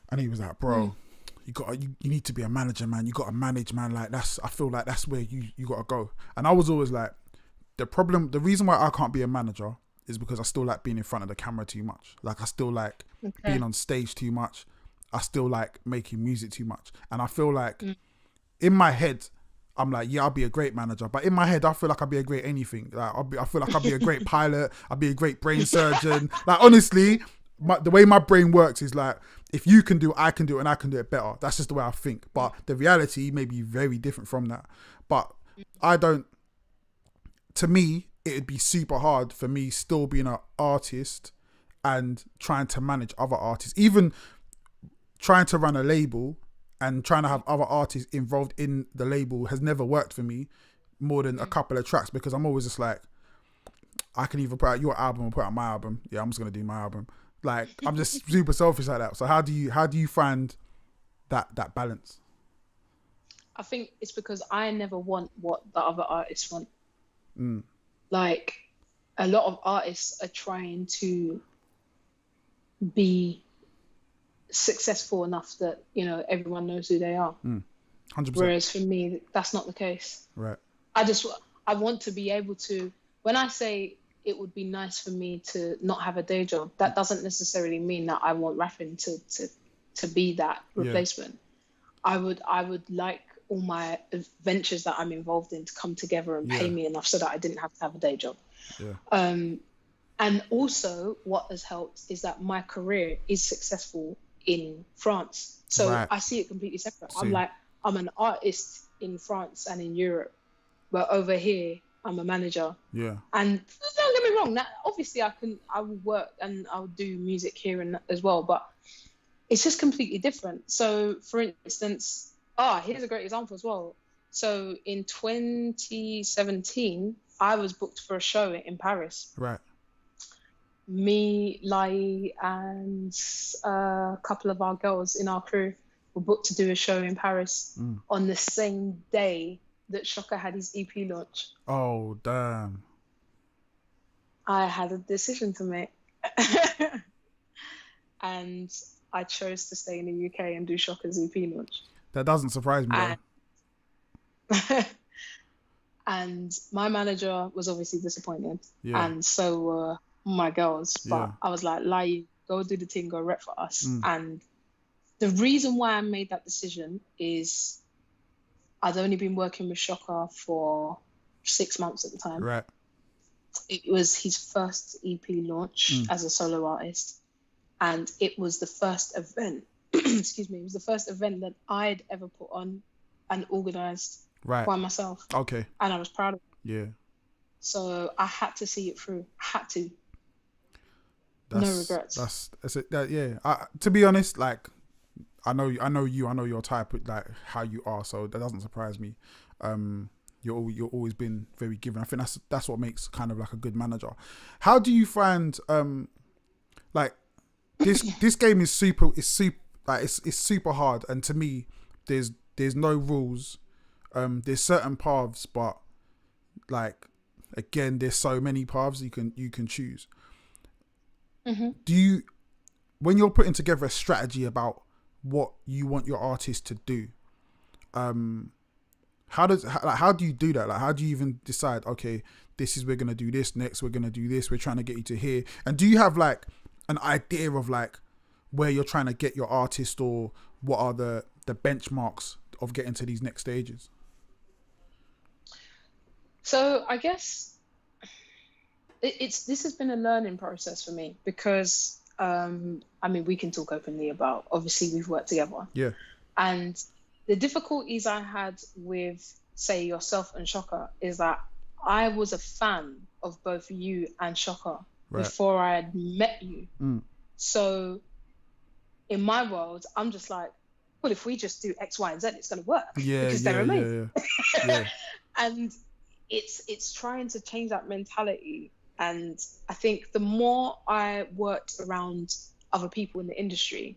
and he was like, bro, you need to be a manager, man. You got to manage, man. Like I feel like that's where you got to go. And I was always like, the reason why I can't be a manager is because I still like being in front of the camera too much. Like I still like being on stage too much. I still like making music too much. And I feel like in my head, I'm like, yeah, I'll be a great manager. But in my head, I feel like I'll be a great anything. Like I feel like I'll be a great pilot. I'll be a great brain surgeon. Like honestly, the way my brain works is like, if you can do it, I can do it, and I can do it better. That's just the way I think. But the reality may be very different from that. But to me, it'd be super hard for me still being an artist and trying to manage other artists. Even trying to run a label and trying to have other artists involved in the label has never worked for me more than a couple of tracks, because I'm always just like, I can either put out your album or put out my album. Yeah, I'm just going to do my album. Like, I'm just super selfish like that. So how do you find that balance? I think it's because I never want what the other artists want. Like, a lot of artists are trying to be successful enough that, you know, everyone knows who they are. 100%. Whereas for me, that's not the case. Right. I want to be able to, when I say it would be nice for me to not have a day job, that doesn't necessarily mean that I want rapping to be that replacement. I would like all my ventures that I'm involved in to come together and pay me enough so that I didn't have to have a day job. And also what has helped is that my career is successful in France. So I see it completely separate. I'm an artist in France and in Europe, but over here I'm a manager. Yeah. And don't get me wrong, that obviously I will work and I'll do music here and as well, but it's just completely different. So for instance, here's a great example as well. So in 2017, I was booked for a show in Paris. Right. Me, Lai, and a couple of our girls in our crew were booked to do a show in Paris on the same day that Shocker had his EP launch. Oh, damn. I had a decision to make. And I chose to stay in the UK and do Shocker's EP launch. That doesn't surprise me. And my manager was obviously disappointed. Yeah. And so were my girls. But I was like, Lai, go do the thing, go rep for us. And the reason why I made that decision is I'd only been working with Shocker for 6 months at the time. Right. It was his first EP launch as a solo artist. And it was the first event, excuse me, it was the first event that I'd ever put on and organised by myself. Okay. And I was proud of it. Yeah. So I had to see it through. I had to. No regrets. That's it. Yeah. To be honest, like, I know your type, like how you are, so that doesn't surprise me. You're always been very giving. I think that's what makes kind of like a good manager. How do you find like this game is super hard, and to me there's no rules. There's certain paths, but like again, there's so many paths you can choose. Do you, when you're putting together a strategy about what you want your artist to do, how do you do that? Like, how do you even decide, okay, we're gonna do this next, we're gonna do this, we're trying to get you to here? And do you have like an idea of like where you're trying to get your artist, or what are the benchmarks of getting to these next stages? So I guess this has been a learning process for me, because I mean, we can talk openly about, obviously we've worked together. Yeah. And the difficulties I had with, say, yourself and Shocker is that I was a fan of both you and Shocker before I had met you. So in my world, I'm just like, well, if we just do X, Y, and Z, it's going to work, because they're amazing. Yeah. And it's trying to change that mentality. And I think the more I worked around other people in the industry,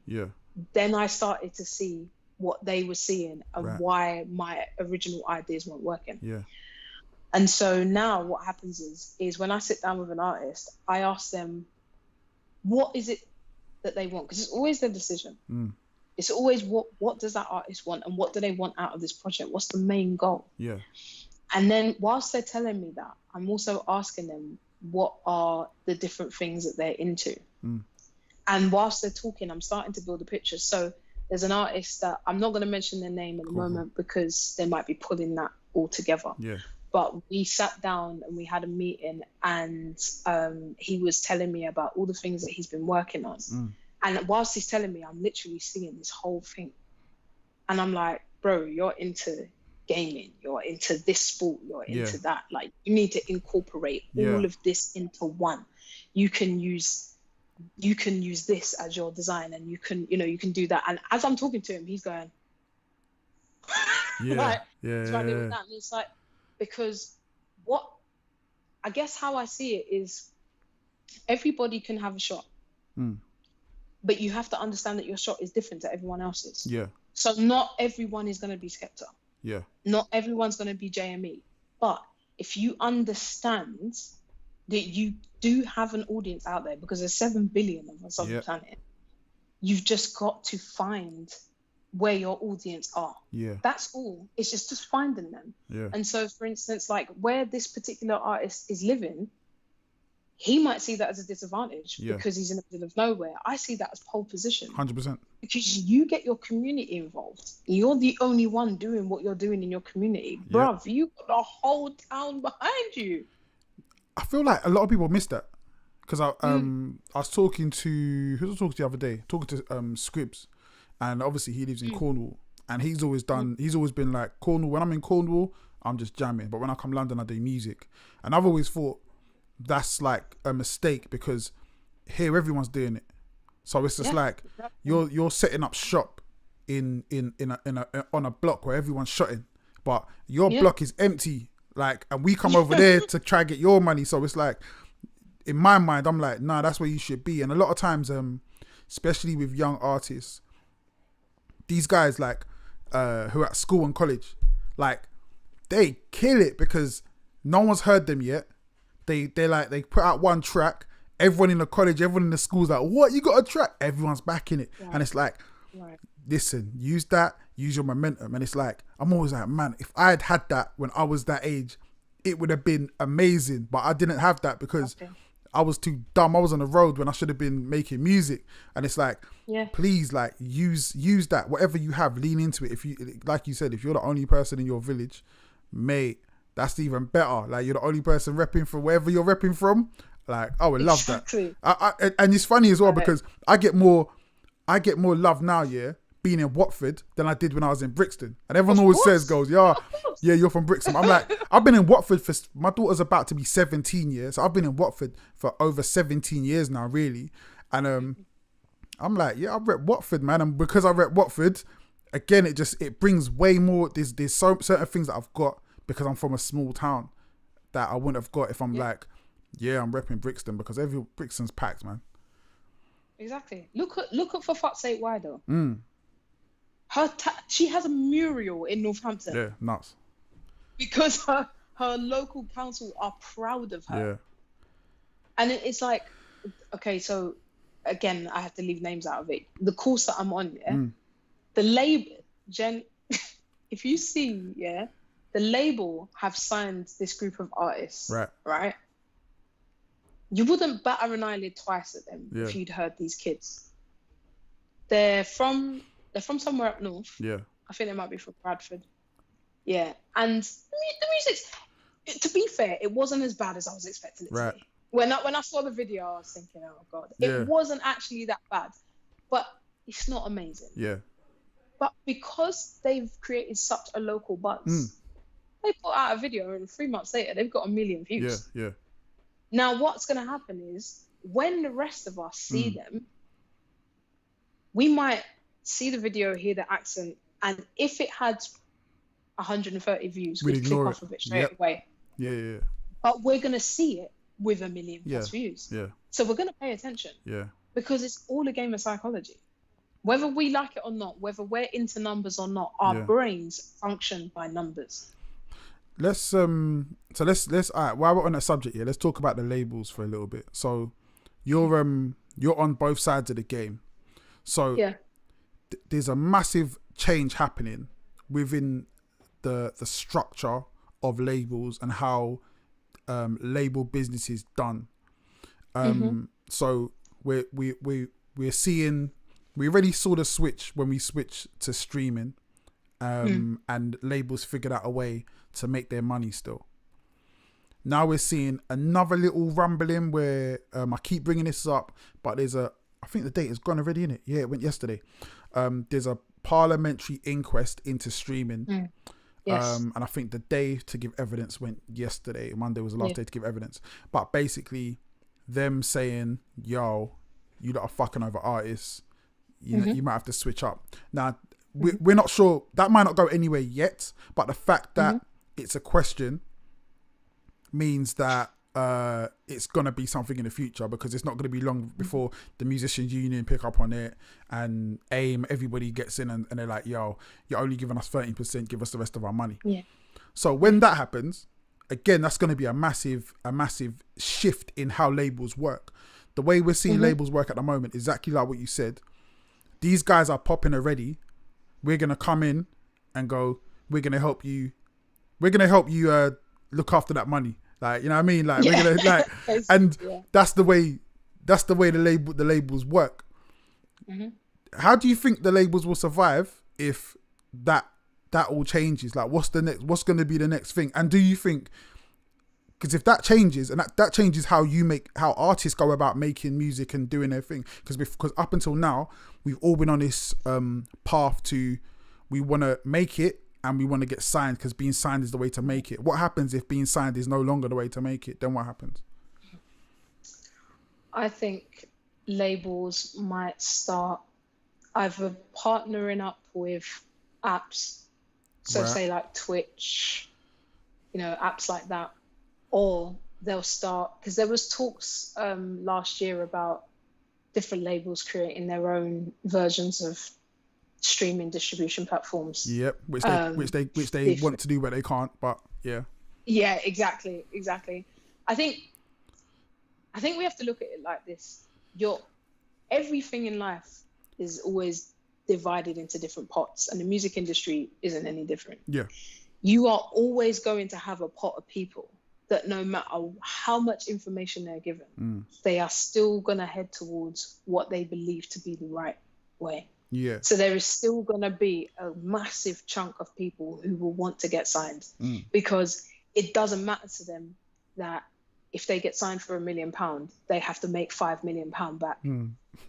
then I started to see what they were seeing and why my original ideas weren't working. Yeah. And so now what happens is when I sit down with an artist, I ask them, what is it that they want? Because it's always their decision. It's always what does that artist want, and what do they want out of this project? What's the main goal? Yeah. And then whilst they're telling me that, I'm also asking them what are the different things that they're into. And whilst they're talking, I'm starting to build a picture. So there's an artist that I'm not going to mention their name at the moment because they might be pulling that all together. Yeah. But we sat down and we had a meeting, and he was telling me about all the things that he's been working on. And whilst he's telling me, I'm literally seeing this whole thing. And I'm like, bro, you're into gaming, you're into this sport, you're into that. Like, you need to incorporate all of this into one. You can use this as your design, and you can do that. And as I'm talking to him, he's going, like, and it's like, because what I guess how I see it is everybody can have a shot, but you have to understand that your shot is different to everyone else's. Yeah. So not everyone is going to be Skepta. Yeah. Not everyone's going to be JME. But if you understand that you do have an audience out there, because there's 7 billion of us on the planet, you've just got to find where your audience are. Yeah. That's all. It's just finding them. Yeah. And so, for instance, like where this particular artist is living, he might see that as a disadvantage because he's in the middle of nowhere. I see that as pole position. 100%. Because you get your community involved. You're the only one doing what you're doing in your community. Bruv, you got the whole town behind you. I feel like a lot of people miss that. Because I was talking to, who was I talking to the other day? Talking to Scribs. And obviously he lives in Cornwall. And he's always been like, Cornwall, when I'm in Cornwall, I'm just jamming. But when I come London, I do music. And I've always thought that's like a mistake, because here everyone's doing it. So it's just like you're setting up shop in on a block where everyone's shutting, but your block is empty. Like, and we come over there to try and get your money. So it's like, in my mind, I'm like, nah, that's where you should be. And a lot of times, especially with young artists, these guys like who are at school and college, like they kill it because no one's heard them yet. They put out one track. Everyone in the college, everyone in the school's like, what, you got a track? Everyone's backing it. Yeah. And it's like, listen, use your momentum. And it's like, I'm always like, man, if I had that when I was that age, it would have been amazing. But I didn't have that because I was too dumb. I was on the road when I should have been making music. And it's like, please, like, use that. Whatever you have, lean into it. If you, like you said, if you're the only person in your village, mate, that's even better. Like, you're the only person repping for wherever you're repping from. Like, I would love that. And it's funny as well because I get more love now, being in Watford than I did when I was in Brixton. And everyone always goes, yeah, you're from Brixton. I'm like, I've been in Watford my daughter's about to be 17 years. So I've been in Watford for over 17 years now, really. And I'm like, I rep Watford, man. And because I rep Watford, again, it brings way more. There's certain things that I've got because I'm from a small town that I wouldn't have got if I'm like, I'm repping Brixton, because Brixton's packed, man. Exactly. Look at For Fuck's Sake Why though. She has a mural in Northampton. Yeah, nuts. Because her local council are proud of her. Yeah. And it's like, okay, so again, I have to leave names out of it. The course that I'm on, the label, Jen, if you see, the label have signed this group of artists, right? You wouldn't batter an eyelid twice at them if you'd heard these kids. They're from somewhere up north. Yeah. I think they might be from Bradford. Yeah. And the music's, to be fair, it wasn't as bad as I was expecting it to be. When I saw the video, I was thinking, oh God, it wasn't actually that bad. But it's not amazing. Yeah. But because they've created such a local buzz, they put out a video and 3 months later, they've got 1 million views. Yeah, yeah. Now, what's going to happen is when the rest of us see them, we might see the video, hear the accent, and if it had 130 views, we'd click off of it straight away. Yeah, yeah. But we're going to see it with 1 million plus views. Yeah. So we're going to pay attention. Yeah. Because it's all a game of psychology. Whether we like it or not, whether we're into numbers or not, our brains function by numbers. Let's all right, while we're on that subject here, let's talk about the labels for a little bit. So you're on both sides of the game. So there's a massive change happening within the structure of labels and how label business is done. So we're seeing, we already saw the switch when we switched to streaming, and labels figured out a way to make their money still. Now we're seeing another little rumbling where I keep bringing this up, but I think the date has gone already, innit? Yeah, it went yesterday. There's a parliamentary inquest into streaming. Yes. And I think the day to give evidence went yesterday. Monday was the last day to give evidence. But basically, them saying, yo, you lot are fucking over artists. You might have to switch up. Now, we're not sure. That might not go anywhere yet. But the fact that it's a question means that it's going to be something in the future, because it's not going to be long before the musicians union pick up on it and AIM, everybody gets in and they're like, yo, you're only giving us 13%, give us the rest of our money. So when that happens, again, that's going to be a massive shift in how labels work. The way we're seeing labels work at the moment, exactly like what you said, these guys are popping already. We're going to come in and go, we're going to help you look after that money. Like, you know what I mean? Like, we're gonna, like, and that's the way the labels work. How do you think the labels will survive if that all changes? Like, what's going to be the next thing? And do you think, because if that changes, and that changes how artists go about making music and doing their thing, because up until now we've all been on this path to, we want to make it and we want to get signed because being signed is the way to make it. What happens if being signed is no longer the way to make it? Then what happens? I think labels might start either partnering up with apps, so say like Twitch, apps like that, or they'll start, because there was talks last year about different labels creating their own versions of streaming distribution platforms. Yep, which they want to do, but they can't. But yeah, exactly. I think we have to look at it like this: everything in life is always divided into different pots, and the music industry isn't any different. You are always going to have a pot of people that, no matter how much information they're given, they are still going to head towards what they believe to be the right way. So there is still going to be a massive chunk of people who will want to get signed, because it doesn't matter to them that if they get signed for £1 million, they have to make £5 million back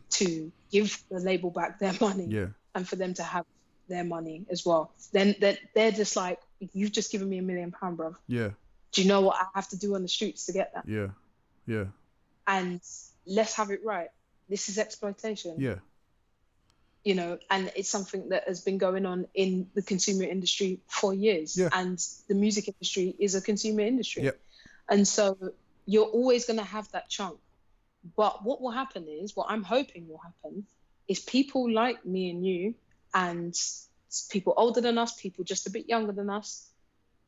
to give the label back their money, and for them to have their money as well. Then they're just like, you've just given me £1 million, bruv. Do you know what I have to do on the streets to get that? And let's have it right. This is exploitation. And it's something that has been going on in the consumer industry for years. And the music industry is a consumer industry. And so you're always going to have that chunk. But what will happen is, what I'm hoping will happen, is people like me and you, and people older than us, people just a bit younger than us,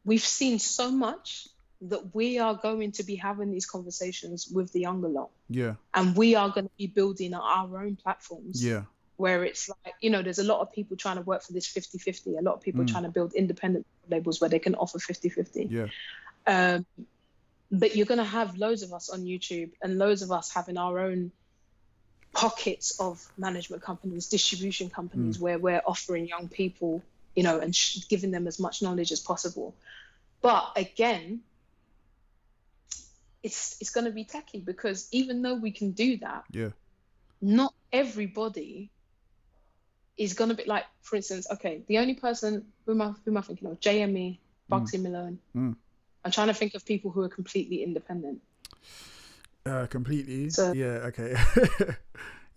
we've seen so much that we are going to be having these conversations with the younger lot. And we are going to be building our own platforms. Where it's like, there's a lot of people trying to work for this 50-50. A lot of people trying to build independent labels where they can offer 50-50. But you're going to have loads of us on YouTube and loads of us having our own pockets of management companies, distribution companies, where we're offering young people, and giving them as much knowledge as possible. But again, it's going to be techie, because even though we can do that, not everybody is going to be like, for instance, okay, the only person who am I thinking of? JME, Bugsy Malone. I'm trying to think of people who are completely independent. Completely? So, okay.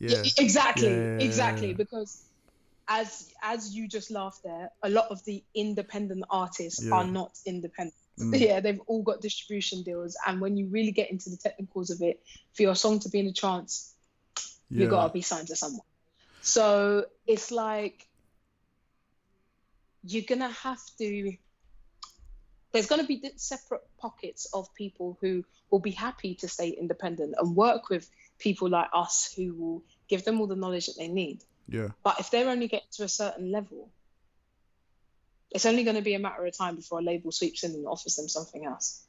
Exactly. Because as you just laughed there, a lot of the independent artists are not independent. They've all got distribution deals. And when you really get into the technicals of it, for your song to be in the charts, you got to be signed to someone. So it's like, you're going to have to, there's going to be separate pockets of people who will be happy to stay independent and work with people like us who will give them all the knowledge that they need. Yeah. But if they're only getting to a certain level, it's only going to be a matter of time before a label sweeps in and offers them something else,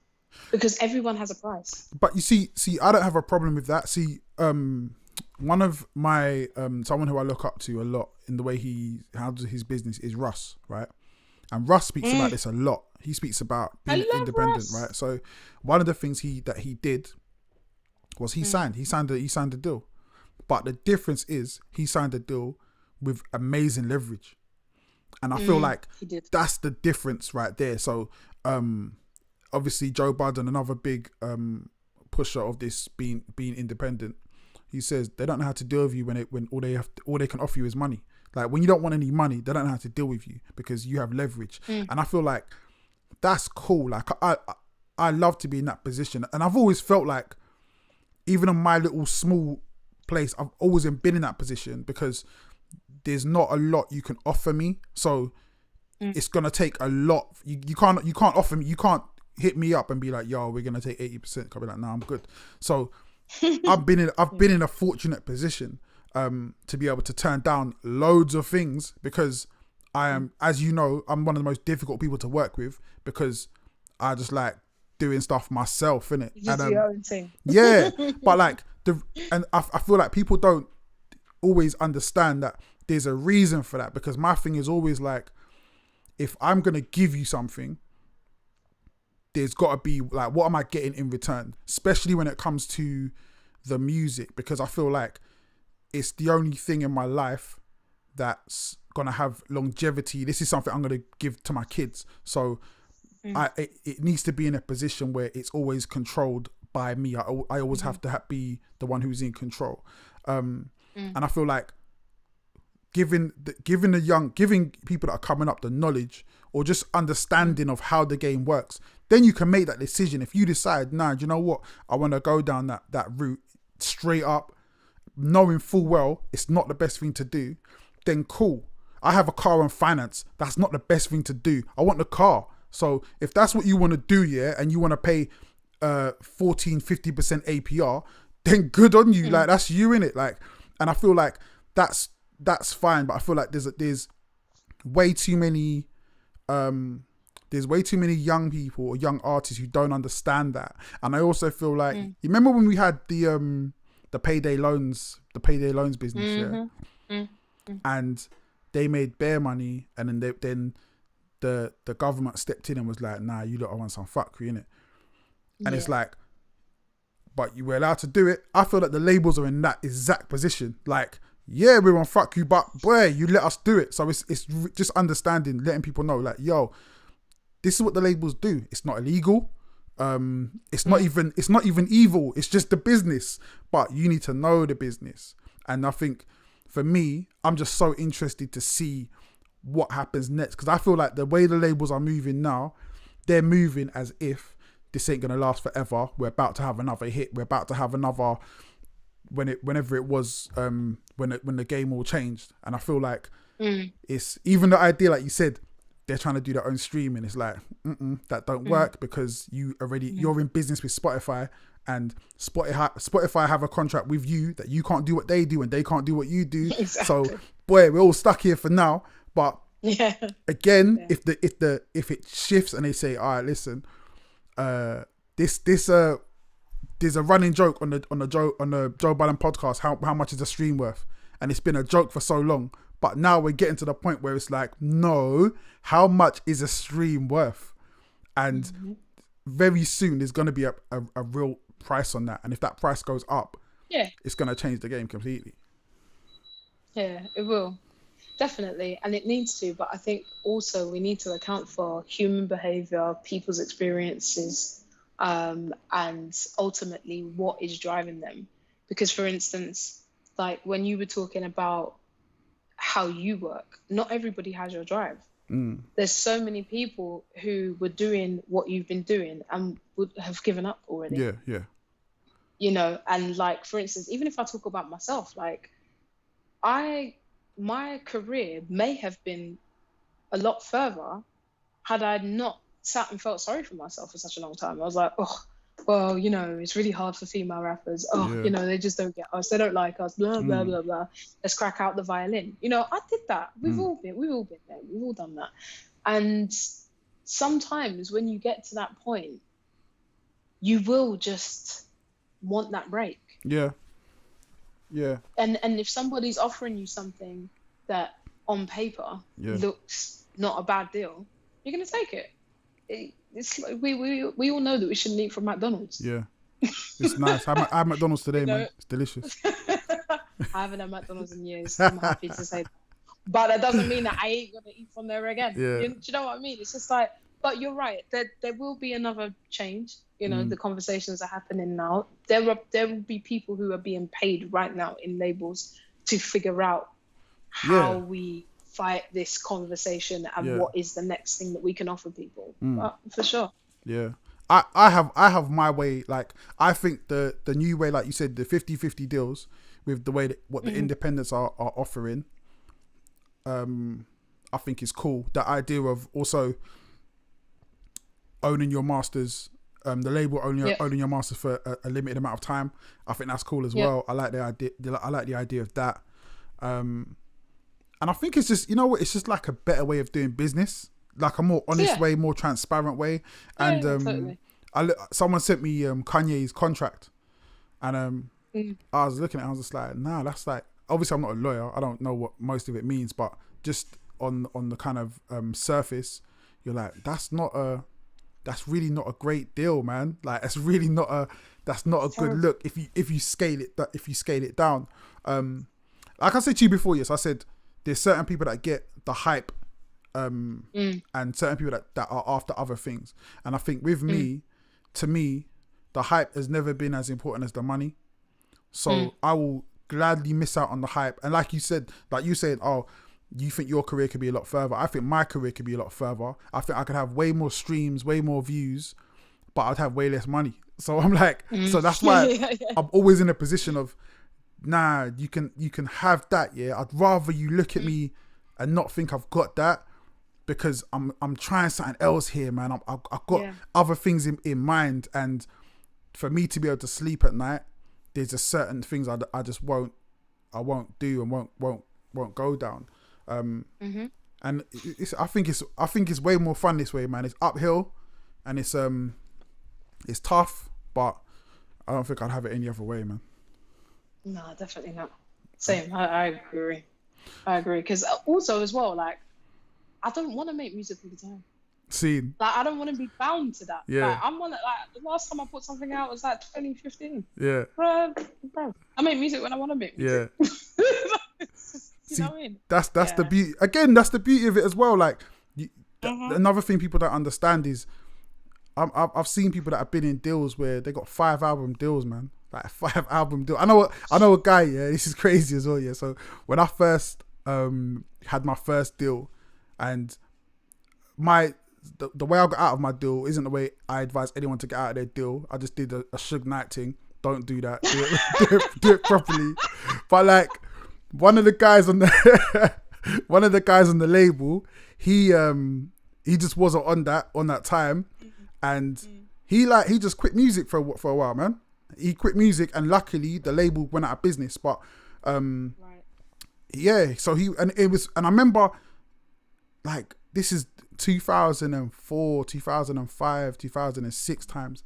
because everyone has a price. But you see, I don't have a problem with that. See, one of my someone who I look up to a lot in the way he handles his business is Russ, right? And Russ speaks about this a lot. He speaks about being independent, Russ. right? So one of the things he did was he signed a deal. But the difference is he signed a deal with amazing leverage. And I feel like that's the difference right there. So obviously Joe Budden, another big pusher of this being independent, he says they don't know how to deal with you when all they can offer you is money. Like when you don't want any money, they don't know how to deal with you because you have leverage. And I feel like that's cool. Like I love to be in that position. And I've always felt like, even in my little small place, I've always been in that position because there's not a lot you can offer me. So it's gonna take a lot. You can't offer me. You can't hit me up and be like, "Yo, we're gonna take 80%." I'll be like, "No, I'm good." So I've been in a fortunate position to be able to turn down loads of things because I am, as you know, I'm one of the most difficult people to work with because I just like doing stuff myself, innit? You just do your own thing. Yeah, but like I feel like people don't always understand that there's a reason for that, because my thing is always like, if I'm gonna give you something, there's got to be like, what am I getting in return? Especially when it comes to the music, because I feel like it's the only thing in my life that's gonna have longevity. This is something I'm gonna give to my kids, so it needs to be in a position where it's always controlled by me. I always have to be the one who's in control, and I feel like giving people that are coming up the knowledge or just understanding of how the game works, then you can make that decision. If you decide, nah, do you know what, I want to go down that route straight up, knowing full well it's not the best thing to do, then cool. I have a car on finance. That's not the best thing to do. I want the car. So if that's what you want to do, yeah, and you want to pay 14-50% APR, then good on you. Like, that's you in it. Like, and I feel like that's fine. But I feel like there's way too many young people or young artists who don't understand that. And I also feel like, you remember when we had the payday loans business, and they made bare money, and then the government stepped in and was like, nah, you lot want some fuckery, innit? And it's like, but you were allowed to do it. I feel like the labels are in that exact position. Like, yeah, we want fuck you, but boy, you let us do it. So it's just understanding, letting people know, like, yo, this is what the labels do. It's not illegal. It's not even evil. It's just the business. But you need to know the business. And I think for me, I'm just so interested to see what happens next, because I feel like the way the labels are moving now, they're moving as if this ain't gonna last forever. We're about to have another hit. We're about to have another whenever it was when the game all changed. And I feel like it's even the idea, like you said, they're trying to do their own streaming. It's like, that don't work, because you're in business with Spotify, and Spotify have a contract with you that you can't do what they do and they can't do what you do. Exactly. So boy, we're all stuck here for now. But again, if it shifts and they say, all right, listen, there's a running joke on the Joe Budden podcast, how much is a stream worth, and it's been a joke for so long. But now we're getting to the point where it's like, no, how much is a stream worth? And very soon there's going to be a real price on that. And if that price goes up, it's going to change the game completely. Yeah, it will. Definitely. And it needs to. But I think also we need to account for human behavior, people's experiences, and ultimately what is driving them. Because, for instance, like when you were talking about how you work, not everybody has your drive. There's so many people who were doing what you've been doing and would have given up already. Yeah. You know, and like, for instance, even if I talk about myself, like my career may have been a lot further had I not sat and felt sorry for myself for such a long time. I was like, oh, well, you know, it's really hard for female rappers. Oh, Yeah. you know, they just don't get us. They don't like us. Blah blah blah blah. Let's crack out the violin. You know, I did that. We've all been there. We've all done that. And sometimes when you get to that point, you will just want that break. Yeah. Yeah. And if somebody's offering you something that on paper looks not a bad deal, you're gonna take it. It's like we all know that we shouldn't eat from McDonald's. Yeah. It's nice. I had McDonald's today, man. It's delicious. I haven't had McDonald's in years. I'm happy to say that. But that doesn't mean that I ain't gonna eat from there again. Yeah. Do you know what I mean? It's just like, but you're right. There will be another change. You know, the conversations are happening now. There will be people who are being paid right now in labels to figure out how we fight this conversation and what is the next thing that we can offer people. But for sure. Yeah. I have my way. Like, I think the new way, like you said, the 50-50 deals with the way that what the independents are offering, I think is cool. The idea of also owning your masters, the label owning your masters for a limited amount of time. I think that's cool as well. I like the idea. I like the idea of that. And I think it's just, you know what, it's just like a better way of doing business, like a more honest way, more transparent way. And totally. Someone sent me Kanye's contract, and I was looking at it, I was just like, nah, that's like, obviously I'm not a lawyer, I don't know what most of it means, but just on the kind of surface, you're like, that's really not a great deal, man. Like, that's really not a good look if you scale it down. Like I said to you before, yes, I said there's certain people that get the hype, and certain people that are after other things. And I think with me, to me, the hype has never been as important as the money. So I will gladly miss out on the hype. And like you said, oh, you think your career could be a lot further. I think my career could be a lot further. I think I could have way more streams, way more views, but I'd have way less money. So I'm like, so that's why I'm always in a position of, nah, you can have that. Yeah, I'd rather you look at me and not think I've got that, because I'm trying something else here, man. I've got other things in mind, and for me to be able to sleep at night, there's just certain things I just won't do and won't go down. And I think it's way more fun this way, man. It's uphill, and it's tough, but I don't think I'd have it any other way, man. No, definitely not. Same. I agree. Because also as well, like, I don't want to make music all the time. Scene. Like, I don't want to be bound to that. Yeah. Like, the last time I put something out was like 2015. Yeah. Bro, I make music when I want to make music. Yeah. You know what I mean? That's the beauty. Again, that's the beauty of it as well. Like, another thing people don't understand is, I've seen people that have been in deals where they got 5 album deals, man. Like, 5 album deal. I know a guy. Yeah, this is crazy as well. Yeah. So when I first had my first deal, and the way I got out of my deal isn't the way I advise anyone to get out of their deal. I just did a Suge Knight thing. Don't do that. Do it properly. But like, one of the guys on the label, he just wasn't on that time, and he just quit music for a while, man. He quit music, and luckily the label went out of business. But yeah, so and I remember, like, this is 2004, 2005, 2006 times,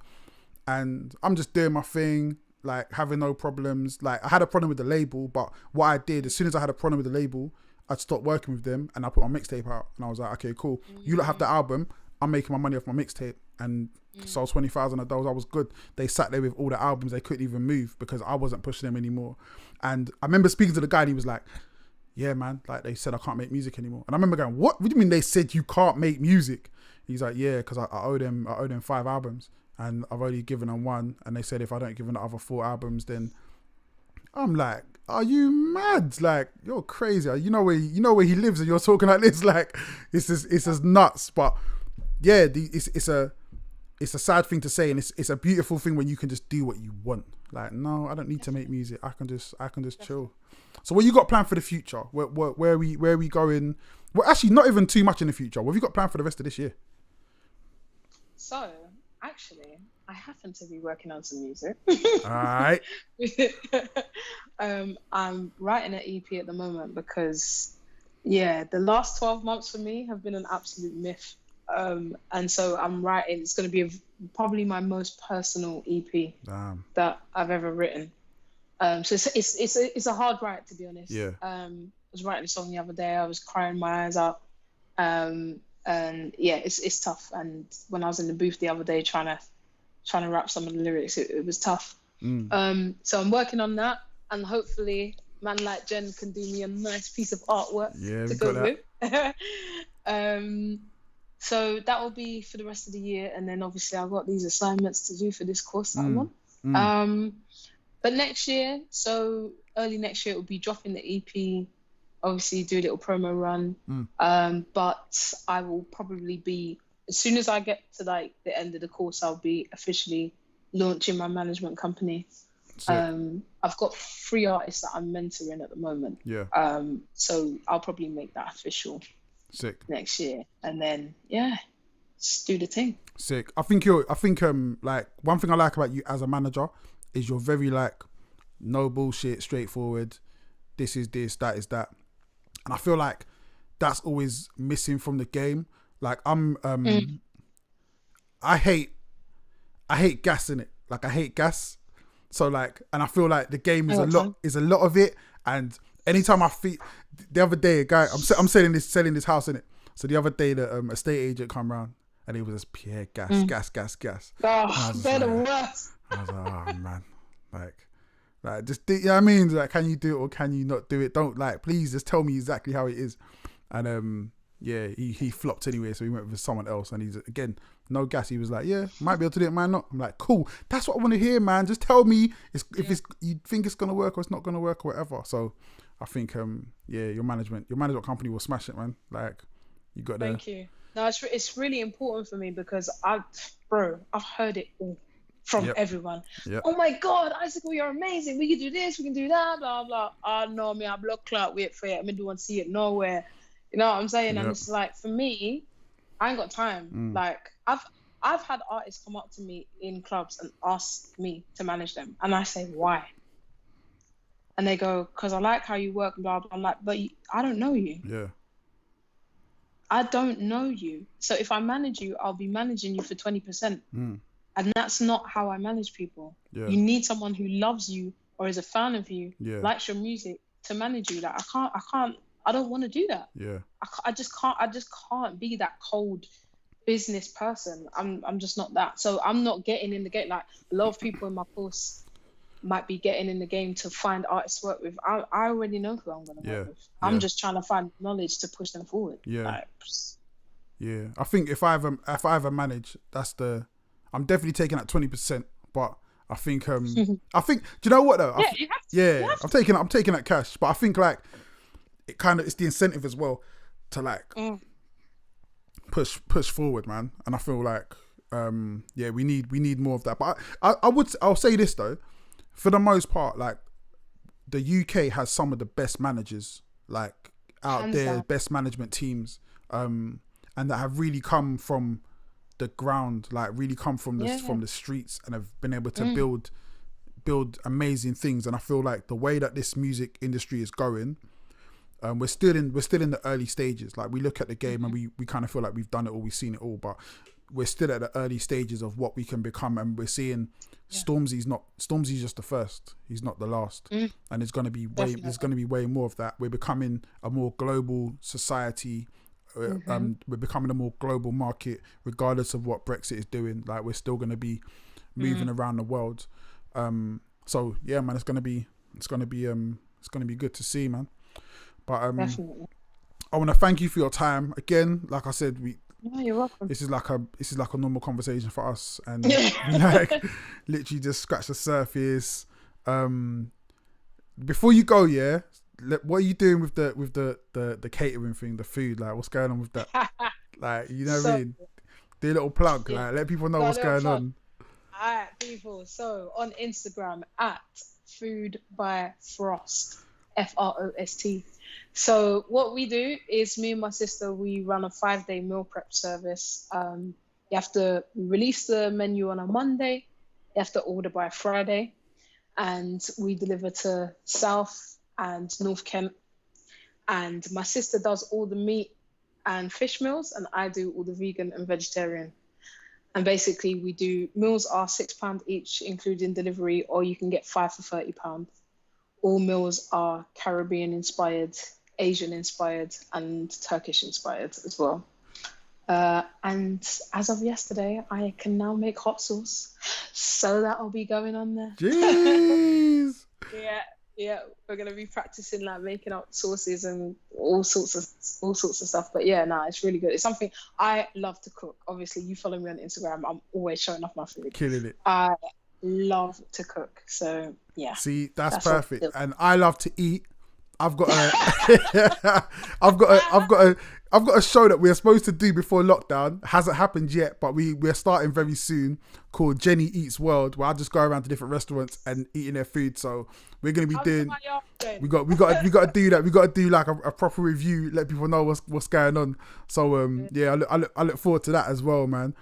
and I'm just doing my thing, like, having no problems. Like, I had a problem with the label, but what I did, as soon as I had a problem with the label, I'd stopped working with them, and I put my mixtape out, and I was like, okay, cool. You lot have the album, I'm making my money off my mixtape, and sold 20,000 of those. I was good. They sat there with all the albums, they couldn't even move because I wasn't pushing them anymore. And I remember speaking to the guy, and he was like, yeah, man, like, they said I can't make music anymore. And I remember going, what do you mean they said you can't make music? He's like, yeah, because I owe them 5 albums, and I've only given them 1, and they said if I don't give them the other 4 albums, then I'm like, are you mad? Like, you're crazy. You know where he lives, and you're talking like this. Like, it's just nuts. But yeah, it's a sad thing to say, and it's a beautiful thing when you can just do what you want. Like, no, I don't need to make music. I can just chill. So what you got planned for the future? Where are we going? Well, actually, not even too much in the future. What have you got planned for the rest of this year? So, actually, I happen to be working on some music. All right. I'm writing an EP at the moment because, yeah, the last 12 months for me have been an absolute myth. And so I'm writing. It's going to be probably my most personal EP Damn. that I've ever written. So it's a hard write, to be honest. Yeah. I was writing a song the other day. I was crying my eyes out. And yeah, it's tough. And when I was in the booth the other day trying to rap some of the lyrics, it was tough. So I'm working on that, and hopefully man like Jen can do me a nice piece of artwork to go with. So that will be for the rest of the year, and then obviously I've got these assignments to do for this course that I'm on. But next year, so early next year, it will be dropping the EP. Obviously, do a little promo run. But I will probably be, as soon as I get to like the end of the course, I'll be officially launching my management company. I've got 3 artists that I'm mentoring at the moment. Yeah. So I'll probably make that official. Sick. Next year, and then yeah, just do the thing. Sick. I think like one thing I like about you as a manager is you're very like no bullshit, straightforward. This is this, that is that, and I feel like that's always missing from the game. Like I hate gas in it. Like I hate gas. So like, and I feel like the game is a lot of it. And anytime I feel, the other day, a guy, I'm selling this house in it. So the other day, the estate agent come around and he was just Pierre gas. Oh, they're the worst. I was like, oh man, like just, you know what I mean? Like, can you do it or can you not do it? Don't like, please just tell me exactly how it is. And yeah, he flopped anyway, so he went with someone else. And he's again no gas. He was like, yeah, might be able to do it, might not. I'm like, cool. That's what I want to hear, man. Just tell me if you think it's gonna work or it's not gonna work or whatever. So I think yeah, your management company will smash it, man. Like you got Thank you. No, it's really important for me because I've heard it all from everyone. Oh my God, Icykal, you're amazing. We can do this, we can do that, blah blah. Oh no, me, I block clout, wait for it. I do want to see it nowhere. You know what I'm saying? And it's like, for me, I ain't got time. Like I've had artists come up to me in clubs and ask me to manage them, and I say, why? And they go, because I like how you work, blah blah. I'm like, but I don't know you. Yeah. I don't know you. So if I manage you, I'll be managing you for 20%. And that's not how I manage people. Yeah. You need someone who loves you or is a fan of you, likes your music, to manage you. Like I don't want to do that. Yeah. I just can't be that cold business person. I'm just not that. So I'm not getting in the game. Like a lot of people in my course might be getting in the game to find artists to work with. I already know who I'm going to work with. I'm just trying to find knowledge to push them forward. Yeah. Like, yeah. I think if I ever manage, I'm definitely taking that 20%. But I think do you know what though? You have to. I'm taking that cash. But I think like it's the incentive as well to like push forward, man. And I feel like we need more of that. But I'll say this though, for the most part, like the UK has some of the best managers like out there, best management teams, and that have really come from the ground, like really come from the streets, and have been able to build amazing things. And I feel like the way that this music industry is going, we're still in the early stages. Like we look at the game and we kind of feel like we've done it all, we've seen it all, but we're still at the early stages of what we can become. And we're seeing Stormzy's just the first, he's not the last. And there's going to be way more of that. We're becoming a more global society. We're becoming a more global market, regardless of what Brexit is doing. Like we're still going to be moving around the world. So yeah, man, it's going to be good to see, man. But Definitely. I want to thank you for your time again. Like I said, you're welcome. This is like a normal conversation for us, and we like literally just scratch the surface. Before you go, what are you doing with the catering thing, the food? Like, what's going on with that? Like, you know what I mean? Do a little plug, like let people know what's going on. Alright, people. So on Instagram at Food by Frost, Frost. So what we do is, me and my sister, we run a 5-day meal prep service. we release the menu on a Monday. You have to order by Friday, and we deliver to South and North Kent. And my sister does all the meat and fish meals, and I do all the vegan and vegetarian. And basically, meals are £6 each, including delivery, or you can get 5 for £30. All meals are Caribbean inspired, Asian inspired, and Turkish inspired as well. And as of yesterday, I can now make hot sauce, so that'll be going on there. Jeez. Yeah, we're gonna be practicing like making up sauces and all sorts of stuff. But yeah, it's really good. It's something I love to cook. Obviously, you follow me on Instagram. I'm always showing off my food. Killing it. I love to cook. So yeah. See, that's perfect. And I love to eat. I've got a I've got a show that we're supposed to do before lockdown. Hasn't happened yet, but we're starting very soon, called Jenny Eats World, where I just go around to different restaurants and eating their food. So we're gonna be doing. We got to do that. We got to do like a proper review, let people know what's going on. So yeah, I look forward to that as well, man.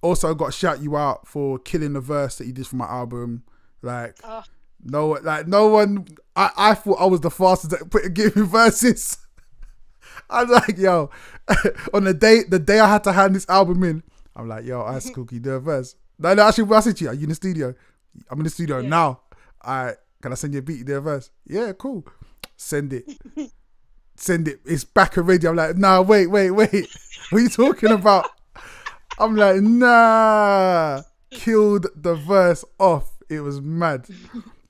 Also got to shout you out for killing the verse that you did for my album. Like. No one. I thought I was the fastest at giving verses. I was like, yo, on the day I had to hand this album in, I'm like, yo, Icykal, can you do a verse? No, actually, I said to you, are you in the studio? I'm in the studio now. Can I send you a beat? You do a verse? Yeah, cool. Send it. It's back already. I'm like, nah, wait. What are you talking about? I'm like, nah. Killed the verse off. It was mad.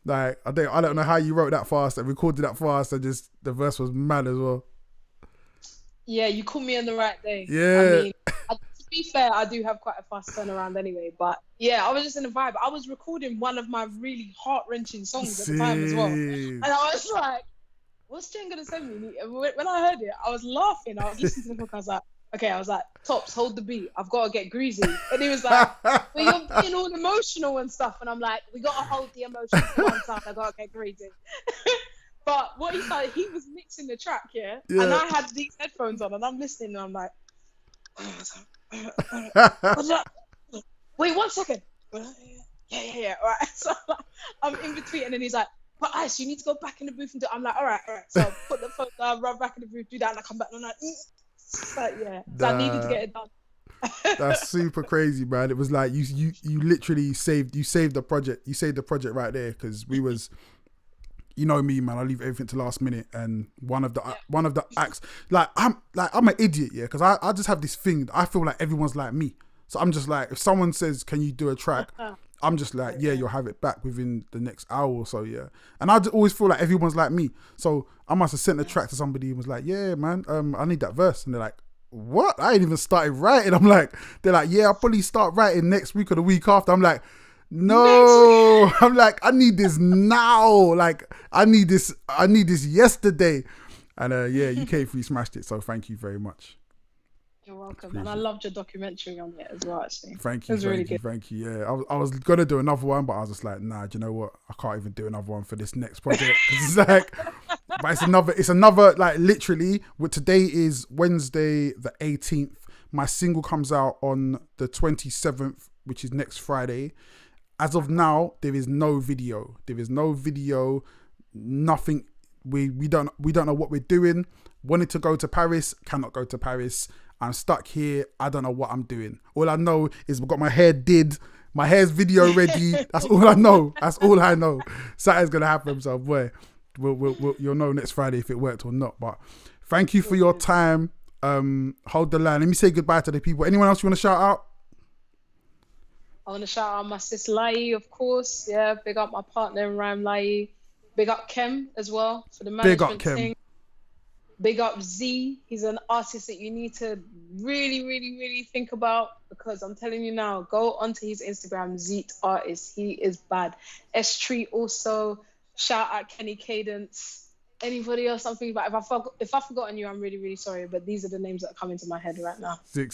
Like, I don't know how you wrote that fast and recorded that fast, and just the verse was mad as well. Yeah, you called me on the right day. Yeah. I mean, to be fair, I do have quite a fast turnaround anyway, but yeah, I was just in a vibe. I was recording one of my really heart-wrenching songs at the time as well. And I was like, what's Jen going to send me? When I heard it, I was laughing. I was listening to the book. I was like, okay, Tops, hold the beat. I've got to get greasy. And he was like, well, you're being all emotional and stuff. And I'm like, we got to hold the emotion for one time. I got to get greasy. But what he started, he was mixing the track, yeah? And I had these headphones on and I'm listening and I'm like, what's that? Wait, 1 second. Yeah. All right. So I'm in between and then he's like, but Ice, you need to go back in the booth and do it. I'm like, all right. So I put the phone down, run back in the booth, do that, and I come back and I'm like, but yeah, so I needed to get it done. That's super crazy, man. It was like you literally saved the project. You saved the project right there, because we was, you know me, man. I leave everything to last minute, and one of the acts, I'm an idiot, yeah, because I just have this thing. I feel like everyone's like me, so I'm just like, if someone says, "Can you do a track?" I'm just like, yeah, you'll have it back within the next hour or so, yeah. And I always feel like everyone's like me. So I must have sent a track to somebody and was like, yeah, man, I need that verse. And they're like, what? I ain't even started writing. They're like, yeah, I'll probably start writing next week or the week after. I'm like, no. I'm like, I need this now. Like, I need this yesterday. And yeah, you came through, smashed it. So thank you very much. You're welcome. And I loved your documentary on it as well, actually. Thank you. Yeah, I was going to do another one, but I was just like, nah, do you know what? I can't even do another one for this next project. It's like, but it's another, like, literally, today is Wednesday the 18th. My single comes out on the 27th, which is next Friday. As of now, there is no video. Nothing. We don't know what we're doing. Wanted to go to Paris, cannot go to Paris. I'm stuck here. I don't know what I'm doing. All I know is I've got my hair's video ready. That's all I know. Something's gonna happen. So boy, we'll you'll know next Friday if it worked or not. But thank you for your time. Hold the line. Let me say goodbye to the people. Anyone else you want to shout out? I want to shout out my sis Lai, of course. Yeah, big up my partner in rhyme, Lai. Big up Kem as well for the management thing. Big up Z. He's an artist that you need to really, really, really think about, because I'm telling you now, go onto his Instagram, Zeet Artist. He is bad. S Tree also. Shout out Kenny Cadence. Anybody else I'm thinking about? If I've forgotten you, I'm really, really sorry. But these are the names that come into my head right now. Sick.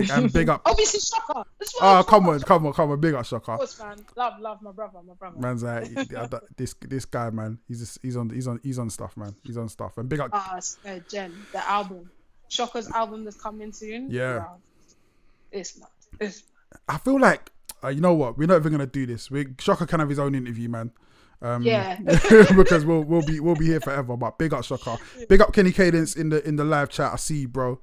And big up. Obviously, Shaka. Oh, come on. Big up, Shaka. Of course, man. Love my brother. Man's like, this guy, man. He's on stuff, man. He's on stuff. And big up. Jen, the album. Shaka's album that's coming soon. Yeah. Wow. It's mad. It's I feel like you know what? We're not even gonna do this. Shaka can have his own interview, man. yeah. Because we'll be here forever. But big up Shaka, big up Kenny Cadence in the live chat. I see you, bro.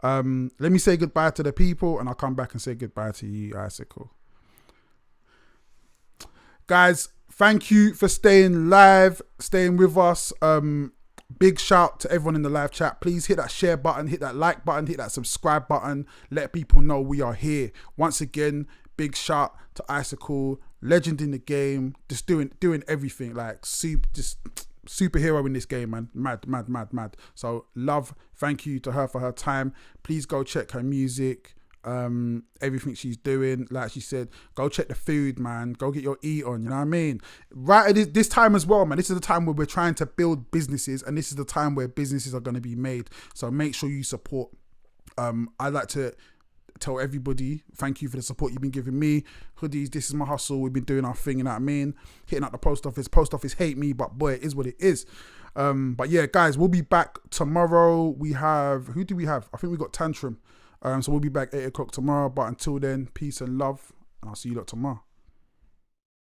Let me say goodbye to the people, and I'll come back and say goodbye to you, Icykal. Guys, thank you for staying live, staying with us. Big shout to everyone in the live chat. Please hit that share button, hit that like button, hit that subscribe button. Let people know we are here. Once again, big shout to Icykal, legend in the game, just doing everything, like superhero in this game, man. Mad. So love, thank you to her for her time. Please go check her music. Everything she's doing, like she said, go check the food, man. Go get your eat on, you know what I mean? Right at this time as well, man. This is the time where we're trying to build businesses, and this is the time where businesses are going to be made. So make sure you support. I'd like to tell everybody thank you for the support you've been giving me. Hoodies, this is my hustle. We've been doing our thing, you know what I mean? Hitting out the post office hate me, but boy, it is what it is. But yeah, guys, we'll be back tomorrow. Who do we have? I think we got Tantrum. So we'll be back 8 o'clock tomorrow. But until then, peace and love. And I'll see you lot tomorrow.